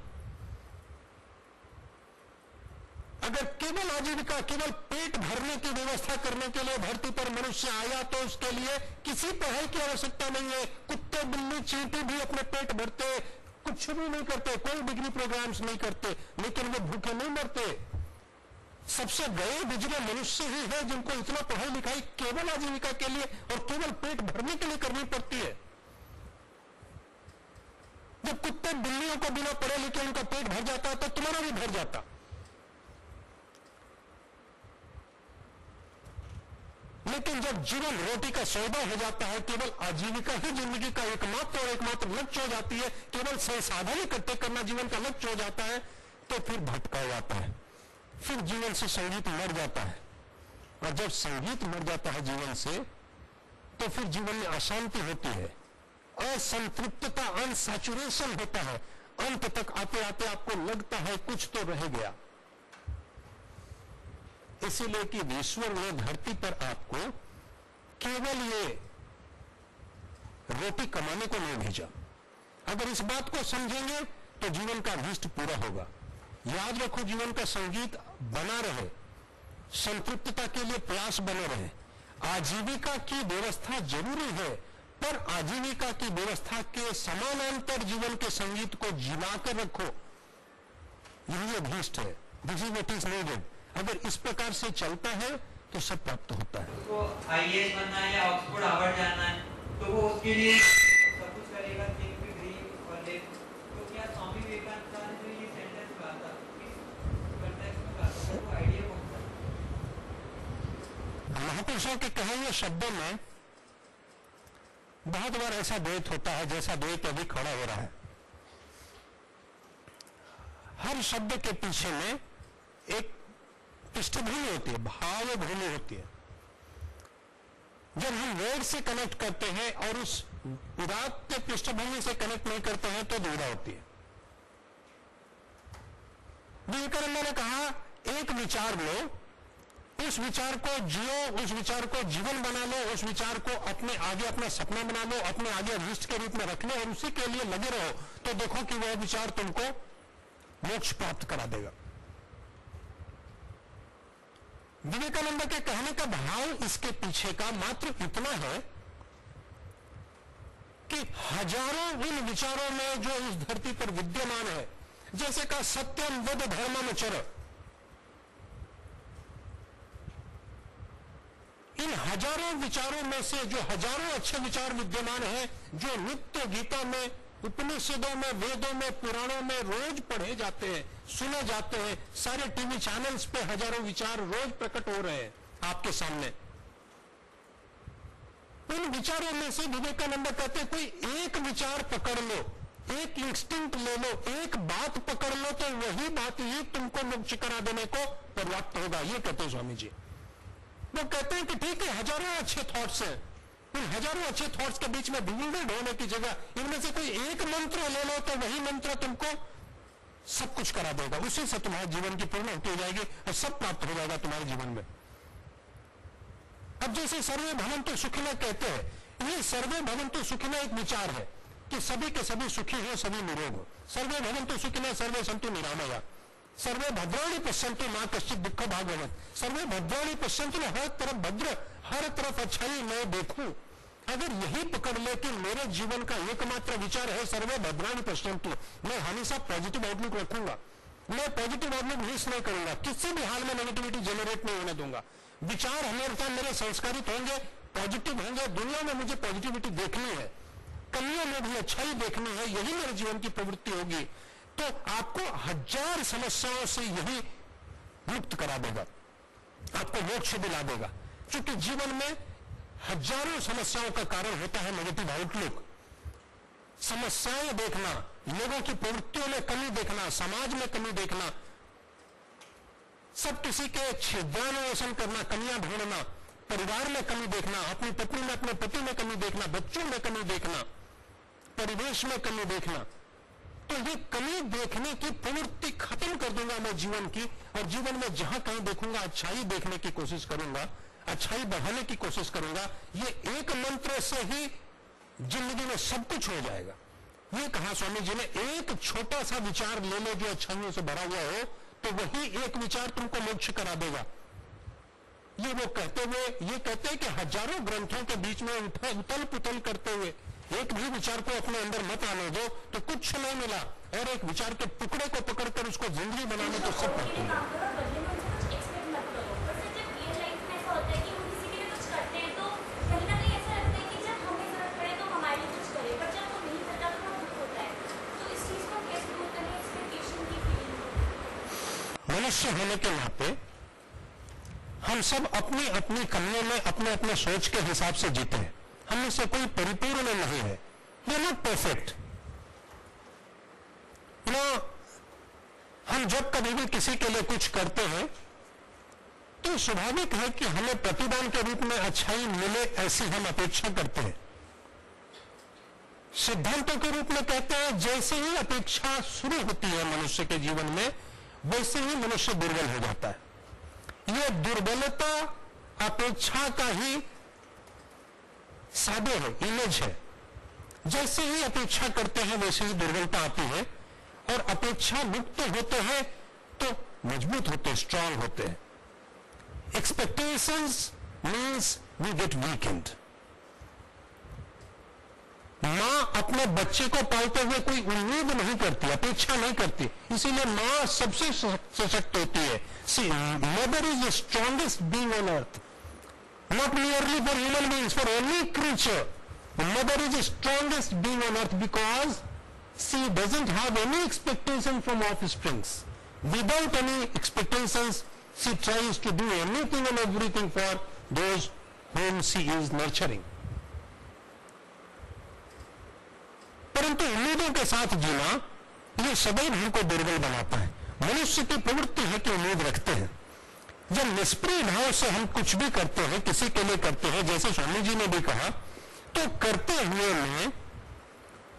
अगर केवल आजीविका, केवल पेट भरने की व्यवस्था करने के लिए धरती पर मनुष्य आया तो उसके लिए किसी पढ़ाई की आवश्यकता नहीं है। कुत्ते, बिल्ली, चींटी भी अपने पेट भरते, कुछ भी नहीं करते, कोई डिग्री प्रोग्राम्स नहीं करते, लेकिन वे भूखे नहीं मरते। सबसे गए गुजरे मनुष्य ही है जिनको इतना पढ़ाई लिखाई केवल आजीविका के लिए और केवल पेट भरने के लिए करनी पड़ती है। जब कुत्ते बिल्लियों को बिना पढ़े लिखे उनका पेट भर जाता तो तुम्हारा भी भर जाता। लेकिन जब जीवन रोटी का सौदा हो जाता है, केवल आजीविका ही जिंदगी का एकमात्र और एकमात्र लक्ष्य हो जाती है, केवल संसाधन इकट्ठे करना जीवन का लक्ष्य हो जाता है, तो फिर भटका जाता है, फिर जीवन से संगीत मर जाता है। और जब संगीत मर जाता है जीवन से, तो फिर जीवन में अशांति होती है, असंतृप्तता, अनसैचुरेशन होता है। अंत तक आते आते आपको लगता है कुछ तो रह गया। इसीलिए कि ईश्वर ने धरती पर आपको केवल ये रोटी कमाने को नहीं भेजा। अगर इस बात को समझेंगे तो जीवन का अभीष्ट पूरा होगा। याद रखो, जीवन का संगीत बना रहे, संतृप्तता के लिए प्रयास बने रहे। आजीविका की व्यवस्था जरूरी है, पर आजीविका की व्यवस्था के समानांतर जीवन के संगीत को जिलाकर रखो, यही अभीष्ट है। This is what is needed. अगर इस प्रकार से चलता है तो सब प्राप्त होता है। तो आईएएस बनना है या ऑक्सफोर्ड हार्वर्ड जाना है, तो वो उसके लिए सब कुछ करेगा, थिंक विद ड्रीम और लिव। तो क्या स्वामी विवेकानंद ने जो ये सेंटेंस कहा था, किस कॉन्टेक्स्ट में कहा था, वो आइडिया कौन सा? महापुरुषों के कहे हुए शब्दों में बहुत बार ऐसा द्वैत होता है जैसा द्वैत अभी खड़ा हो रहा है। हर शब्द के पीछे में एक पृष्ठभूमि होती है, भाव भूमि होती है। जब हम वर्ड से कनेक्ट करते हैं और उस उदात्त पृष्ठभूमि से कनेक्ट नहीं करते हैं तो दुविधा होती है। विवेकानंद ने कहा, एक विचार लो, उस विचार को जियो, उस विचार को जीवन बना लो, उस विचार को अपने आगे अपना सपना बना लो, अपने आगे अभीष्ट के रूप में रख लो और उसी के लिए लगे रहो, तो देखो कि वह विचार तुमको मोक्ष प्राप्त करा देगा। विवेकानंद के कहने का भाव इसके पीछे का मात्र इतना है कि हजारों उन विचारों में जो इस धरती पर विद्यमान है, जैसे का सत्यम वद धर्मम चर, इन हजारों विचारों में से जो हजारों अच्छे विचार विद्यमान हैं, जो नित्य गीता में, उपनिषदों में, वेदों में, पुराणों में रोज पढ़े जाते हैं, सुने जाते हैं, सारे टीवी चैनल्स पे हजारों विचार रोज प्रकट हो रहे हैं आपके सामने। उन विचारों में से विवेकानंद कहते हैं, कोई एक विचार पकड़ लो, एक इंस्टिंक्ट ले लो, एक बात पकड़ लो, तो वही बात ही तुमको मोक्ष करा देने को पर्याप्त होगा। ये कहते हैं स्वामी जी। वो कहते हैं कि ठीक है, हजारों अच्छे थॉट्स हैं, इन हजारों अच्छे थॉट्स के बीच में डिविडेड होने की जगह इनमें से कोई एक मंत्र ले लो, तो वही मंत्र तुमको सब कुछ करा देगा, उसी से तुम्हारे जीवन की पूर्णता हो जाएगी और सब प्राप्त हो जाएगा तुम्हारे जीवन में। अब जैसे सर्वे भवन्तु सुखिनः कहते हैं, ये सर्वे भवन्तु सुखिनः एक विचार है कि सभी के सभी सुखी हो, सभी निरोग हो। सर्वे भवन्तु सुखिनः सर्वे सन्तु निरामया, सर्वे भद्राणि पश्यन्तु मा कश्चित् दुःख भाग् भवेत्। सर्वे भद्राणि पश्यन्तु, हर तरफ भद्र, हर तरफ अच्छाई मैं देखूं। अगर यही पकड़ ले कि मेरे जीवन का एकमात्र विचार है सर्वे भद्राणि पश्यन्तु, मैं हमेशा पॉजिटिव आउटलुक रखूंगा, मैं पॉजिटिव आउटलुक मिस नहीं करूंगा, किसी भी हाल में नेगेटिविटी जनरेट नहीं होने दूंगा, विचार हमेशा मेरे संस्कारित होंगे, पॉजिटिव होंगे, दुनिया में मुझे पॉजिटिविटी देखनी है, कमियों में भी अच्छाई देखनी है, यही मेरे जीवन की प्रवृत्ति होगी, तो आपको हजार समस्याओं से यही मुक्त करा देगा, आपको मोक्ष दिला देगा। क्योंकि जीवन में हजारों समस्याओं का कारण होता है नेगेटिव आउटलुक। समस्याएं देखना, लोगों की प्रवृत्तियों में कमी देखना, समाज में कमी देखना, सब किसी के छिद्रान्वेषण करना, कमियां ढूंढना, परिवार में कमी देखना, अपनी पत्नी में अपने पति में कमी देखना, बच्चों में कमी देखना, परिवेश में कमी देखना, तो ये कमी देखने की प्रवृत्ति खत्म कर दूंगा मैं जीवन की, और जीवन में जहां कहीं देखूंगा अच्छाई देखने की कोशिश करूंगा, अच्छाई बढ़ाने की कोशिश करूंगा। ये एक मंत्र से ही जिंदगी में सब कुछ हो जाएगा। ये कहा स्वामी जी ने, एक छोटा सा विचार ले लो जो अच्छाइयों से भरा हुआ हो, तो वही एक विचार तुमको मोक्ष करा देगा। ये वो कहते हुए ये कहते हैं कि हजारों ग्रंथों के बीच में उथल पुथल करते हुए एक भी विचार को अपने अंदर मत आने दो तो कुछ नहीं मिला, और एक विचार के टुकड़े को पकड़कर उसको जिंदगी बनाने तो सब करते हैं। मनुष्य होने के नाते हम सब अपनी अपनी कमियों में अपने अपने सोच के हिसाब से जीते हैं। हम में से कोई परिपूर्ण नहीं है, वी आर नॉट परफेक्ट। हम जब कभी भी किसी के लिए कुछ करते हैं तो स्वाभाविक है कि हमें प्रतिदान के रूप में अच्छाई मिले, ऐसी हम अपेक्षा करते हैं। सिद्धांतों के रूप में कहते हैं जैसे ही अपेक्षा शुरू होती है मनुष्य के जीवन में, वैसे ही मनुष्य दुर्बल हो जाता है। यह दुर्बलता अपेक्षा का ही सादे है, इमेज है। जैसे ही अपेक्षा करते हैं वैसे ही दुर्बलता आती है, और अपेक्षा मुक्त होते हैं तो मजबूत होते, स्ट्रांग होते हैं। Expectations means we get weekend. मां अपने बच्चे को पालते हुए कोई उम्मीद नहीं करती, अपेक्षा नहीं करती, इसीलिए मां सबसे सशक्त होती है। See mother is the strongest being on earth, not merely for human beings, for any creature. The mother is the strongest being on earth because she doesn't have any expectation from offsprings. Without any expectations, she tries to do anything and everything for those whom she is nurturing. परंतु उम्मीदों के साथ जीना ये सदैव हमको दुर्बल बनाता है। मनुष्य की प्रवृत्ति है कि उम्मीद रखते हैं। जब निष्प्रिय भाव से हम कुछ भी करते हैं, किसी के लिए करते हैं, जैसे स्वामी जी ने भी कहा, तो करते हुए में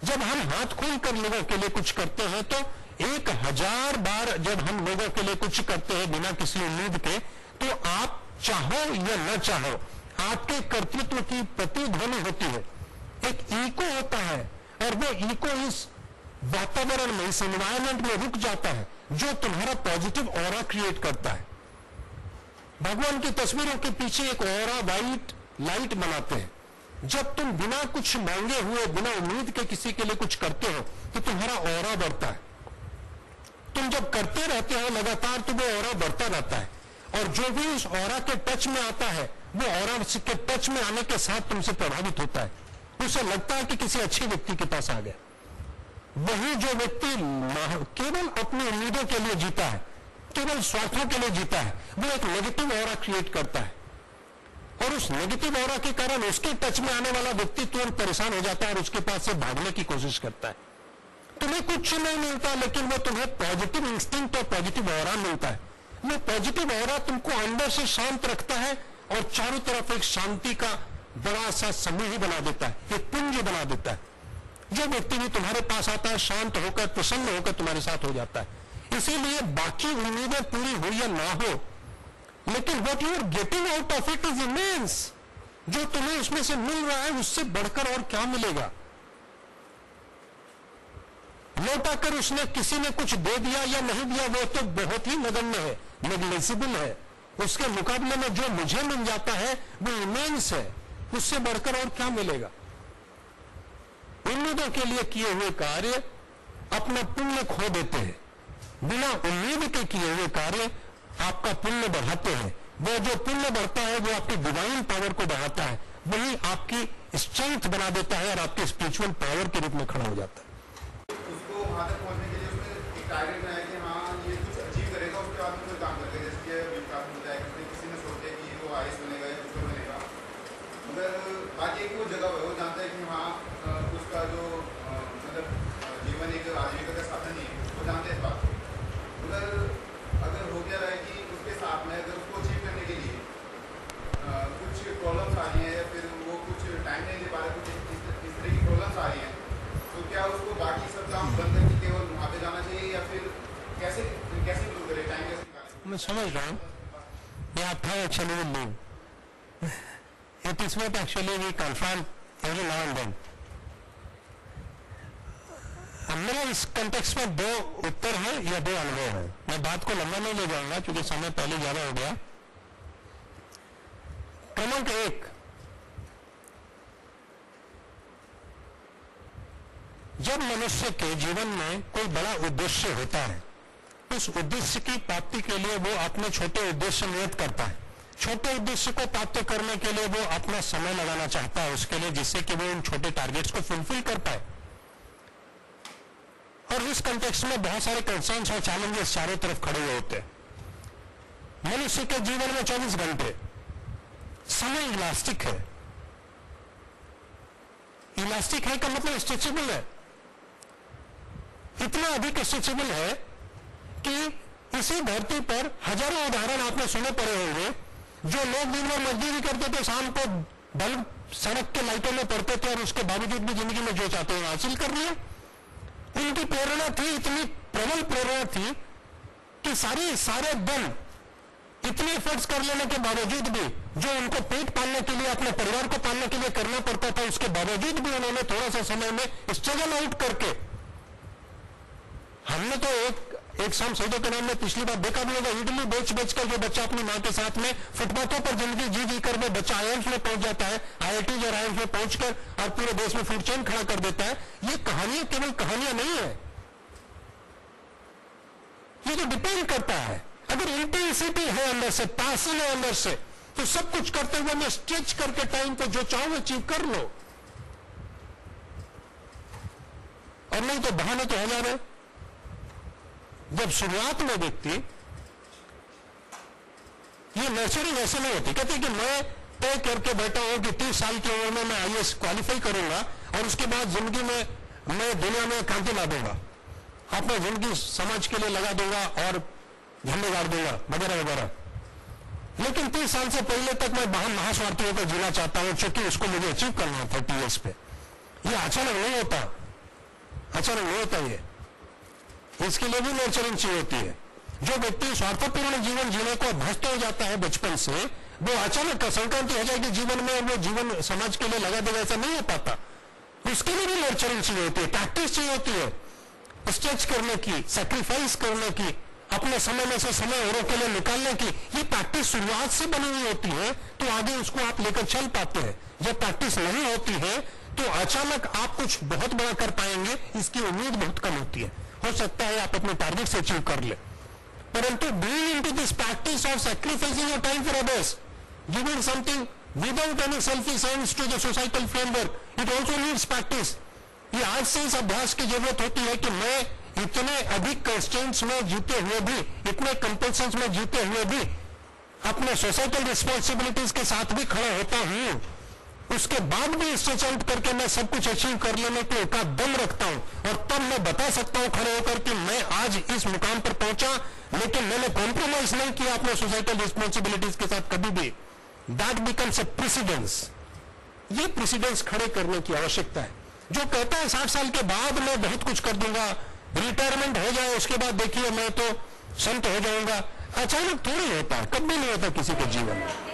जब हम हाथ खोल कर लोगों के लिए कुछ करते हैं तो 1000 बार जब हम लोगों के लिए कुछ करते हैं बिना किसी उम्मीद के, तो आप चाहो या न चाहो आपके कर्तृत्व की प्रतिध्वनि होती है, एक इको होता है, और वो इको इस वातावरण में, इस एनवायरमेंट में रुक जाता है जो तुम्हारा पॉजिटिव ऑरा क्रिएट करता है। भगवान की तस्वीरों के पीछे एक ऑरा वाइट लाइट बनाते हैं। जब तुम बिना कुछ मांगे हुए, बिना उम्मीद के किसी के लिए कुछ करते हो तो तुम्हारा ऑरा बढ़ता है। तुम जब करते रहते हो लगातार तो वो ऑरा बढ़ता रहता है, और जो भी उस ऑरा के टच में आता है वो ऑरा के टच में आने के साथ तुमसे प्रभावित होता है। उसे लगता है कि किसी अच्छे व्यक्ति के पास आ गया। वही जो व्यक्ति केवल अपनी उम्मीदों के लिए जीता है, केवल स्वार्थों के लिए जीता है, वो एक नेगेटिव ऑरा क्रिएट करता है, और उस नेगेटिव ऑरा के कारण उसके टच में आने वाला व्यक्ति तुरंत परेशान हो जाता है और उसके पास से भागने की कोशिश करता है। तुम्हें कुछ नहीं मिलता, लेकिन वो तुम्हें पॉजिटिव इंस्टिंक्ट और पॉजिटिव ऑरा मिलता है। वो पॉजिटिव ऑरा तुमको अंदर से शांत रखता है और चारों तरफ एक शांति का बड़ा सा समूह बना देता है, एक पुंज बना देता है। जो व्यक्ति भी तुम्हारे पास आता है शांत होकर, प्रसन्न होकर तुम्हारे साथ हो जाता है। इसीलिए बाकी उम्मीदें पूरी हो या ना हो, लेकिन what you are getting out of it is immense. जो तुम्हें उसमें से मिल रहा है उससे बढ़कर और क्या मिलेगा। लौटाकर उसने किसी ने कुछ दे दिया या नहीं दिया वो तो बहुत ही नगण्य है, नेग्लिजिबल है। उसके मुकाबले में जो मुझे मिल जाता है वो इमेंस है, उससे बढ़कर और क्या मिलेगा? उम्मीदों के लिए किए हुए कार्य अपना पुण्य खो देते हैं। बिना उम्मीद के किए हुए कार्य आपका पुण्य बढ़ाते हैं। वो जो पुण्य बढ़ता है वो आपकी डिवाइन पावर को बढ़ाता है, वही आपकी स्ट्रेंथ बना देता है और आपके स्पिरिचुअल पावर के रूप में खड़ा हो जाता है। उसको वहां तक पहुंचने के लिए उसने एक टारगेट बनाया कि हाँ ये कुछ अचीव करेगा, उसके बाद में कोई काम करेगा। जैसे कि विकास हो जाएगा, किसी ने सोचा कि वो आईएएस बनेगा या कुछ बनेगा, मगर बाकी एक वो जगह है, वो जानता है कि हाँ उसका जो मतलब जीवन एक आजीविका का साधन ही है, वो जानते हैं इस बात को। मगर अगर हो गया है कि उसके साथ में अगर उसको अचीव करने के लिए कुछ प्रॉब्लम्स आ रही हैं या फिर वो कुछ टाइम नहीं दे पा रहे, कुछ इस तरह की प्रॉब्लम्स आ रही हैं, तो क्या उसको बाकी सब काम बंद करके केवल वहाँ पे जाना चाहिए या फिर कैसे कैसे इंप्रूव करे, टाइम कैसे निकाले? मैं समझ रहा हूँ। Yeah, I actually will leave. It is what actually we confront every now and then. मेरा इस कंटेक्स्ट में दो उत्तर है या दो अनुभव है। मैं बात को लंबा नहीं ले जाऊंगा क्योंकि समय पहले ज्यादा हो गया। क्रमांक 1, जब मनुष्य के जीवन में कोई बड़ा उद्देश्य होता है, उस उद्देश्य की प्राप्ति के लिए वो अपने छोटे उद्देश्य नियत करता है। छोटे उद्देश्य को प्राप्त करने के लिए वो अपना समय लगाना चाहता है उसके लिए, जिससे कि वो उन छोटे टारगेट्स को फुलफिल कर पाए। और इस कंटेक्स्ट में बहुत सारे कंसर्न्स और चैलेंजेस चारों तरफ खड़े हुए होते हैं। मनुष्य के जीवन में 24 घंटे समय इलास्टिक है। इलास्टिक है का मतलब स्ट्रेचेबल है। इतना अधिक स्ट्रेचेबल है कि इसी धरती पर हजारों उदाहरण आपने सुने पड़े होंगे, जो लोग दिन भर मजदूरी करते थे, शाम को बल्ब सड़क के लाइटों में पड़ते थे और उसके बावजूद भी जिंदगी में जो चाहते हैं हासिल कर रहे हैं। उनकी प्रेरणा थी, इतनी प्रबल प्रेरणा थी कि सारे दिन इतने एफर्ट्स कर लेने के बावजूद भी, जो उनको पेट पालने के लिए, अपने परिवार को पालने के लिए करना पड़ता था, उसके बावजूद भी उन्होंने थोड़ा सा समय में स्ट्रगल आउट करके, हमने तो एक शाम सौदों के नाम में पिछली बार देखा भी होगा, इडली बेच कर जो बच्चा अपनी मां के साथ में फुटपाथों पर जिंदगी जी कर वो बच्चा आईआईएम्स में पहुंच जाता है, आईआईटी और आईआईएम्स में पहुंचकर और पूरे देश में फूड चेन खड़ा कर देता है। ये कहानियां केवल कहानियां नहीं है, ये तो डिपेंड करता है। अगर इंटेंसिटी है अंदर से, पैशन है अंदर से, तो सब कुछ करते हुए मैं स्ट्रेच करके टाइम को जो चाहूं अचीव कर लो, और नहीं तो बहाने तो हजार है। जब शुरुआत में व्यक्ति, ये नर्सरिंग ऐसे नहीं होती, कहते कि मैं तय करके बैठा हूं कि 30 साल की उम्र में मैं आईएएस क्वालिफाई करूंगा और उसके बाद जिंदगी में मैं दुनिया में क्रांति ला दूंगा, अपनी जिंदगी समाज के लिए लगा दूंगा और झंडे गाड़ दूंगा वगैरह वगैरह। लेकिन 30 साल से पहले तक मैं महास्वार्थी होकर जीना चाहता हूं, क्योंकि उसको मुझे अचीव करना है 30 ईयर्स पे। ये अचानक नहीं होता, अचानक नहीं होता। ये इसके लिए भी नर्चरिंग चाहिए होती है। जो व्यक्ति स्वार्थपूर्ण जीवन जीने को अभ्यस्त हो जाता है बचपन से, वो अचानक संक्रांति हो जाएगी जीवन में, वो जीवन समाज के लिए लगा देगा, ऐसा नहीं हो पाता। उसके लिए भी नर्चरिंग चाहिए होती है, प्रैक्टिस चाहिए होती है, स्ट्रेच करने की, सैक्रिफाइस करने की, अपने समय में से समय औरों के लिए निकालने की। ये प्रैक्टिस शुरुआत से बनी हुई होती है, तो आगे उसको आप लेकर चल पाते हैं। जब प्रैक्टिस नहीं होती है तो अचानक आप कुछ बहुत बड़ा कर पाएंगे, इसकी उम्मीद बहुत कम होती है। हो सकता है आप अपने टारगेट से अचीव कर ले, परंतु being into this practice of sacrificing your time for others, giving something without any selfish ends to the societal framework, it also needs practice. ये आज से इस अभ्यास की जरूरत होती है कि मैं इतने अधिक कंस्ट्रेंट्स में जीते हुए भी, इतने कंपल्शंस में जीते हुए भी अपने सोसाइटल रिस्पॉन्सिबिलिटीज के साथ भी खड़ा होता हूं, उसके बाद भी स्ट्रेच आउट करके मैं सब कुछ अचीव कर लेने के का दम रखता हूं, और तब मैं बता सकता हूं खड़े होकर कि मैं आज इस मुकाम पर पहुंचा, लेकिन मैंने कॉम्प्रोमाइज नहीं किया अपने सोसाइटल रिस्पॉन्सिबिलिटीज के साथ कभी भी। That becomes a precedence. ये प्रेसिडेंस खड़े करने की आवश्यकता है। जो कहता है 60 साल के बाद मैं बहुत कुछ कर दूंगा, रिटायरमेंट हो जाए उसके बाद देखिए मैं तो संत हो जाऊंगा, अचानक थोड़ी होता है, कभी नहीं होता किसी के जीवन में।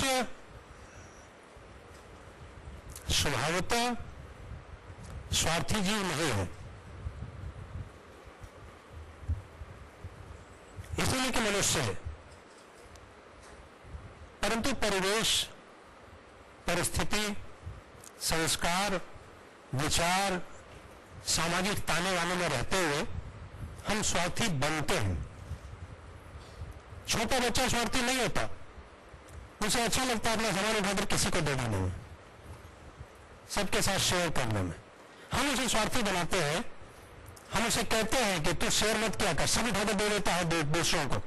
मनुष्य स्वभावतः स्वार्थी जीव नहीं है, इसलिए कि मनुष्य है, परंतु परिवेश, परिस्थिति, संस्कार, विचार, सामाजिक ताने वाने में रहते हुए हम स्वार्थी बनते हैं। छोटा बच्चा स्वार्थी नहीं होता, उसे अच्छा लगता है अपना सामान उठाकर किसी को दे देने में, सबके साथ शेयर करने में। हम उसे स्वार्थी बनाते हैं, हम उसे कहते हैं कि तू शेयर मत क्या कर, सब उठाकर दे देता है दूसरों को,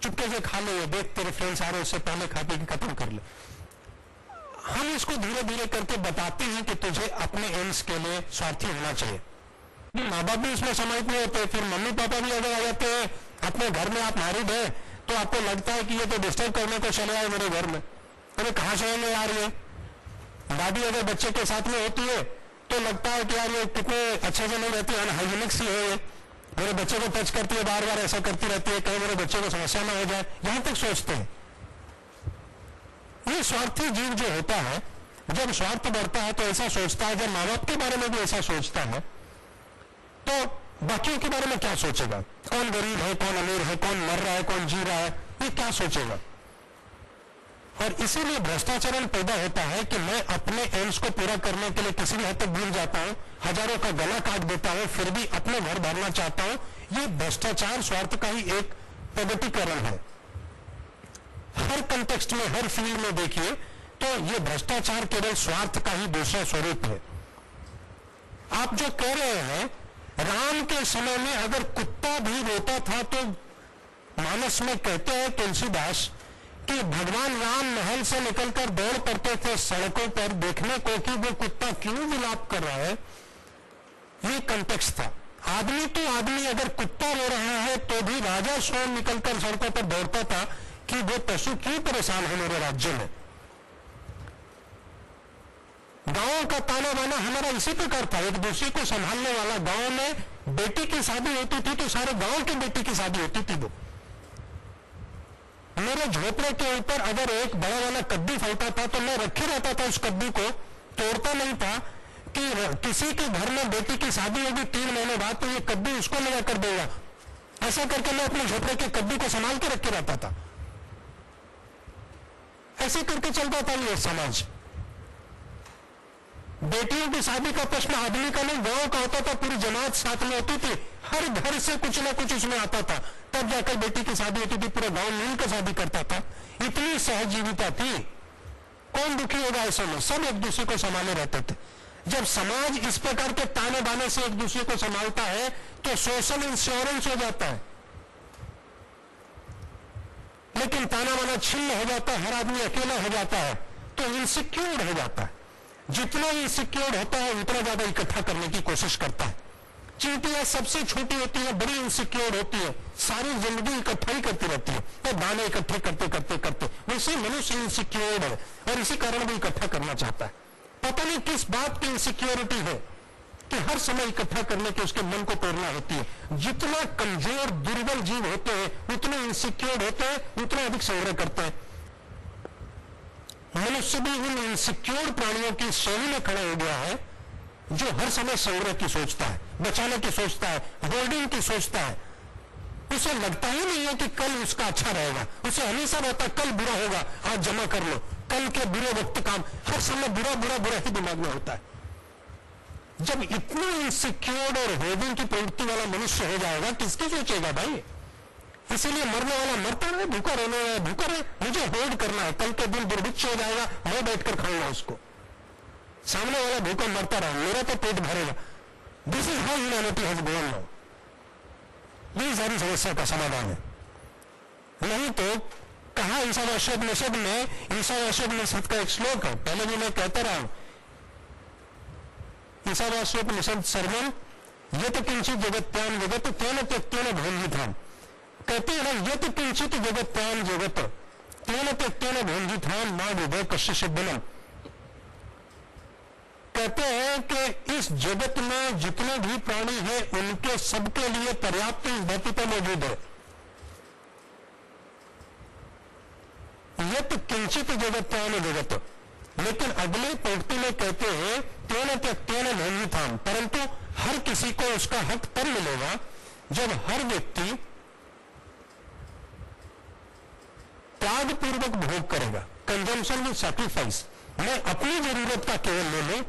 चुपके से खा ले, देख तेरे फ्रेंड्स आ रहे उससे पहले खा पी के खत्म कर ले। हम इसको धीरे धीरे करके बताते हैं कि तुझे अपने एम्स के लिए स्वार्थी होना चाहिए। माँ बाप भी इसमें समाहित नहीं होते, फिर मम्मी पापा भी अगर आ जाते हैं अपने घर में, आप मैरिड है तो आपको लगता है कि ये तो डिस्टर्ब करने को चले आए मेरे घर में, अरे कहाँ से आएंगे यार ये। दादी अगर बच्चे के साथ में होती है तो लगता है कि यार ये कितने अच्छे से नहीं रहती, अनहाइजीनिक सी है ये, मेरे बच्चे को टच करती है, बार बार ऐसा करती रहती है, कहीं मेरे बच्चे को समस्या ना हो जाए, यहां तक सोचते हैं। ये स्वार्थी जीव जो होता है, जब स्वार्थ बढ़ता है तो ऐसा सोचता है, जब माँ बाप के बारे में भी ऐसा सोचता है तो बाकियों के बारे में क्या सोचेगा, कौन गरीब है, कौन अमीर है, कौन मर रहा है, कौन जी रहा है, ये क्या सोचेगा। और इसीलिए भ्रष्टाचारण पैदा होता है कि मैं अपने एम्स को पूरा करने के लिए किसी भी हद तक भूल जाता हूं, हजारों का गला काट देता हूं, फिर भी अपने घर भरना चाहता हूं। ये भ्रष्टाचार स्वार्थ का ही एक प्रगटीकरण है। हर कंटेक्स्ट में, हर फील्ड में देखिए तो ये भ्रष्टाचार केवल स्वार्थ का ही दूसरा स्वरूप है। आप जो कह रहे हैं, राम के समय में अगर कुत्ता भी रोता था तो मानस में कहते हैं तुलसीदास कि भगवान राम महल से निकलकर दौड़ पड़ते थे सड़कों पर देखने को कि वो कुत्ता क्यों विलाप कर रहा है। ये कंटेक्स्ट था। आदमी तो आदमी अगर कुत्ता रो रहा है तो भी राजा स्वयं निकलकर सड़कों पर दौड़ता था कि वो पशु क्यों परेशान है मेरे राज्य में। गांवों का ताना बाना हमारा इसी प्रकार था, एक दूसरे को संभालने वाला। गांव में बेटी की शादी होती थी तो सारे गांव की बेटी की शादी होती थी। वो मेरे झोपड़े के ऊपर अगर एक बड़ा वाला कद्दू फलता था तो मैं रखे रहता था, उस कद्दू को तोड़ता नहीं था कि किसी के घर में बेटी की शादी होगी 3 महीने बाद तो ये कद्दू उसको लगा कर देगा। ऐसा करके मैं अपने झोपड़े के कद्दू को संभाल के रखे रहता था। ऐसे करके चलता था ये समाज। बेटियों की शादी का प्रश्न आदमी का नहीं, गांव का होता था, पूरी जमात साथ में होती थी, हर घर से कुछ ना कुछ उसमें आता था, तब जाकर बेटी की शादी होती थी, पूरा गांव मिलकर शादी करता था। इतनी सहजीविता थी। कौन दुखी होगा ऐसे में, सब एक दूसरे को संभाले रहते थे। जब समाज इस प्रकार के ताने बाने से एक दूसरे को संभालता है तो सोशल इंश्योरेंस हो जाता है। लेकिन ताना बाना छिन्न हो जाता है, हर आदमी अकेला हो जाता है तो इनसिक्योर हो जाता है। जितना इनसिक्योर होता है उतना ज्यादा इकट्ठा करने की कोशिश करता है। चींटियां सबसे छोटी होती है, बड़ी इनसिक्योर होती है, सारी जिंदगी इकट्ठा ही करती रहती है, तो दाने इकट्ठे करते करते करते। वैसे मनुष्य इनसिक्योर है और इसी कारण वो इकट्ठा करना चाहता है। पता नहीं किस बात की इनसिक्योरिटी है कि हर समय इकट्ठा करने की उसके मन को प्रेरणा होती है। जितना कमजोर दुर्बल जीव होते हैं उतने इनसिक्योर होते हैं, उतना अधिक संग्रह करते हैं। मनुष्य भी उन इनसिक्योर प्राणियों की श्रेणी में खड़ा हो गया है जो हर समय संग्रह की सोचता है, बचाने की सोचता है, होल्डिंग की सोचता है। उसे लगता ही नहीं है कि कल उसका अच्छा रहेगा, उसे हमेशा रहता कल बुरा होगा, आज जमा कर लो, कल के बुरे वक्त काम, हर समय बुरा बुरा बुरा ही दिमाग में होता है। जब इतना इनसिक्योर और होल्डिंग की प्रवृत्ति वाला मनुष्य हो जाएगा किसकी सोचेगा भाई। इसीलिए मरने वाला मरता रहे, भूखा रहने वाला भूखा रहे, मुझे होल्ड करना है, कल के दिन दुर्भिक्ष हो जाएगा, मैं बैठकर खाऊंगा उसको। सामने वाला भूखा मरता रहा, मेरा तो पेट भरेगा। This is how humanity has gone now. यही सारी समस्या का समाधान है। नहीं तो कहा ईशावास्यप निषद में, ईशावास्यप निषद का एक श्लोक है, पहले भी मैं कहता रहा हूं, ईशावास्यप निषद सर्वम यत किंचित जगत्याम जगत तेन त्यक्तेन भोंजिताम। कहते हैं ना, यत किंचित जगत्याम जगत तेन त्यक्तेन भोंजिताम ना विभो कश्य बलम। कहते हैं कि इस जगत में जितने भी प्राणी हैं उनके सबके लिए पर्याप्त इस धरती पर मौजूद है। यत् किंचित जगत्यान जगत, लेकिन अगले पंक्ति में कहते हैं तेन त्यक्तेन नैमिथाम, परंतु हर किसी को उसका हक तब मिलेगा जब हर व्यक्ति त्यागपूर्वक भोग करेगा। कंजम्पशन विद सैक्रिफाइस, मैं अपनी जरूरत का केवल ले लूं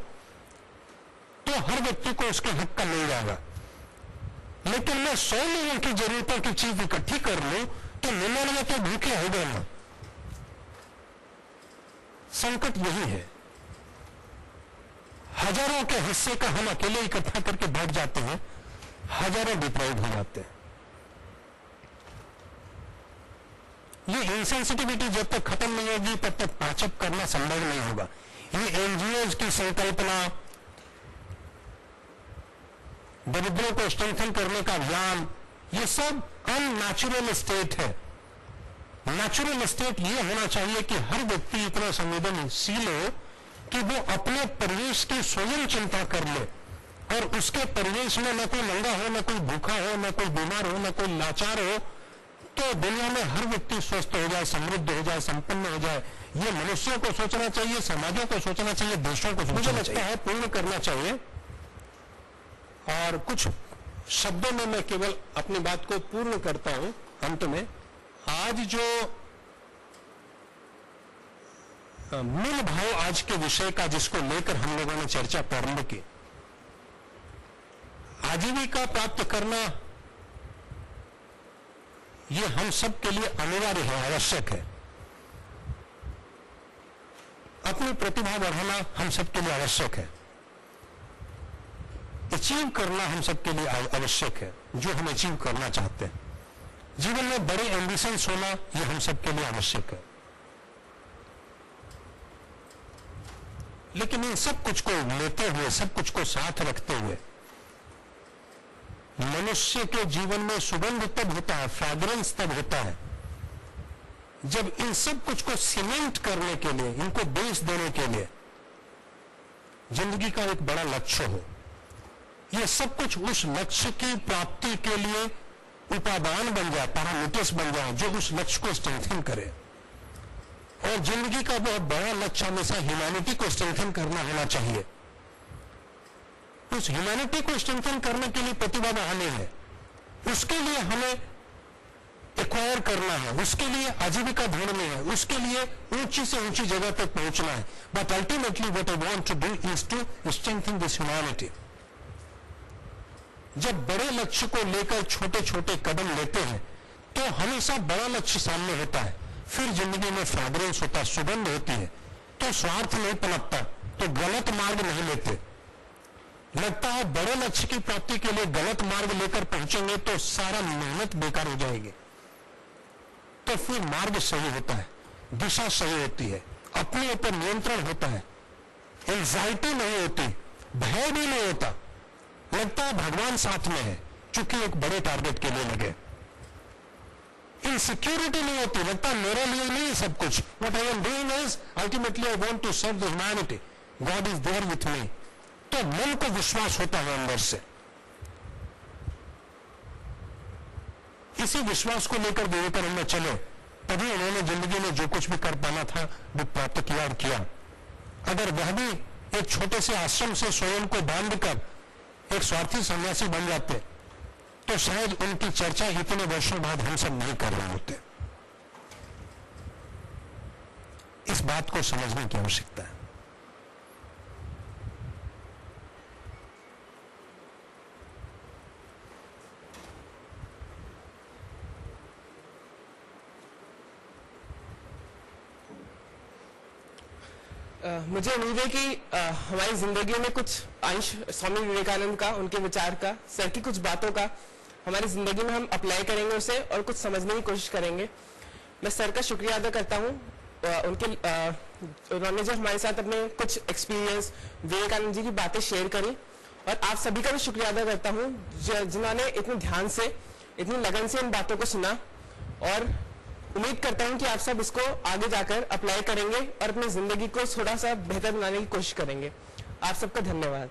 तो हर व्यक्ति को उसके हक का मिल जाएगा, लेकिन मैं 100 लोगों की जरूरतों की चीज इकट्ठी कर लूं तो 99 तो भूखे हो गए ना। संकट यही है, हजारों के हिस्से का हम अकेले इकट्ठा करके बैठ जाते हैं, हजारों डिप्राइव हो जाते हैं। ये इंसेंसिटिविटी जब तक खत्म नहीं होगी तब तक पैचअप करना संभव नहीं होगा। ये एनजीओ की संकल्पना, दरिद्रों को स्ट्रेंथन करने का ज्ञान, ये सब अननेचुरल स्टेट है। नेचुरल स्टेट ये होना चाहिए कि हर व्यक्ति इतना संवेदनशील हो कि वो अपने परिवेश की स्वयं चिंता कर ले और उसके परिवेश में न कोई नंगा हो, न कोई भूखा हो, न कोई बीमार हो, न कोई लाचार हो, तो दुनिया में हर व्यक्ति स्वस्थ हो जाए, समृद्ध हो जाए, संपन्न हो जाए। ये मनुष्यों को सोचना चाहिए, समाजों को सोचना चाहिए, देशों को सोचना चाहिए। मुझे लगता है पूर्ण करना चाहिए। और कुछ शब्दों में मैं केवल अपनी बात को पूर्ण करता हूं अंत में। आज जो मूल भाव आज के विषय का जिसको लेकर हम लोगों ने चर्चा प्रारंभ की, आजीविका प्राप्त करना ये हम सब के लिए अनिवार्य है, आवश्यक है। अपनी प्रतिभा बढ़ाना हम सब के लिए आवश्यक है। अचीव करना हम सब के लिए आवश्यक है, जो हम अचीव करना चाहते हैं। जीवन में बड़े एम्बिशंस होना ये हम सब के लिए आवश्यक है। लेकिन इन सब कुछ को लेते हुए, सब कुछ को साथ रखते हुए, मनुष्य के जीवन में सुगंध तब होता है, फ्रेग्रेंस तब होता है, जब इन सब कुछ को सीमेंट करने के लिए, इनको बेस देने के लिए जिंदगी का एक बड़ा लक्ष्य हो। ये सब कुछ उस लक्ष्य की प्राप्ति के लिए उपादान बन जाए, पैरामीटर्स बन जाए, जो उस लक्ष्य को स्ट्रेंथन करे। और जिंदगी का बहुत बड़ा लक्ष्य हमेशा ह्यूमैनिटी को स्ट्रेंथन करना होना चाहिए। उस ह्यूमैनिटी को स्ट्रेंथन करने के लिए प्रतिभा बढ़ानी है, उसके लिए हमें एक्वायर करना है, उसके लिए आजीविका ढूंढनी है, उसके लिए ऊंची से ऊंची जगह तक पहुंचना है। But ultimately what I want to do is to strengthen this humanity. जब बड़े लक्ष्य को लेकर छोटे छोटे कदम लेते हैं तो हमेशा बड़ा लक्ष्य सामने होता है, फिर जिंदगी में फ्रेग्रेंस होता है, सुगंध होती है, तो स्वार्थ नहीं पनपता, तो गलत मार्ग नहीं लेते। लगता है बड़े लक्ष्य की प्राप्ति के लिए गलत मार्ग लेकर पहुंचेंगे तो सारा मेहनत बेकार हो जाएगी। तो फिर मार्ग सही होता है, दिशा सही होती है, अपने ऊपर नियंत्रण होता है, एंजाइटी नहीं होती, भय भी नहीं होता। लगता है भगवान साथ में है, चूंकि एक बड़े टारगेट के लिए लगे। इनसिक्योरिटी नहीं होती, लगता है मेरे लिए नहीं सब कुछ। What I am doing is ultimately I want to serve the humanity, God is there with me. तो मन को विश्वास होता है अंदर से। इसी विश्वास को लेकर विवेकानंद चले, तभी उन्होंने जिंदगी में जो कुछ भी कर पाना था वो प्राप्त किया और किया। अगर वह भी एक छोटे से आश्रम से स्वयं को बांधकर एक स्वार्थी सन्यासी बन जाते तो शायद उनकी चर्चा इतने वर्षों बाद हम सब नहीं कर रहे होते। इस बात को समझने की आवश्यकता है। मुझे उम्मीद है कि हमारी जिंदगी में कुछ अंश स्वामी विवेकानंद का, उनके विचार का, सर की कुछ बातों का हमारी जिंदगी में हम अप्लाई करेंगे उसे और कुछ समझने की कोशिश करेंगे। मैं सर का शुक्रिया अदा करता हूँ, उन्होंने जो हमारे साथ अपने कुछ एक्सपीरियंस, विवेकानंद जी की बातें शेयर करी, और आप सभी का भी शुक्रिया अदा करता हूँ जिन्होंने इतने ध्यान से, इतनी लगन से इन बातों को सुना। और उम्मीद करता हूं कि आप सब इसको आगे जाकर अप्लाई करेंगे और अपनी जिंदगी को थोड़ा सा बेहतर बनाने की कोशिश करेंगे। आप सबका धन्यवाद।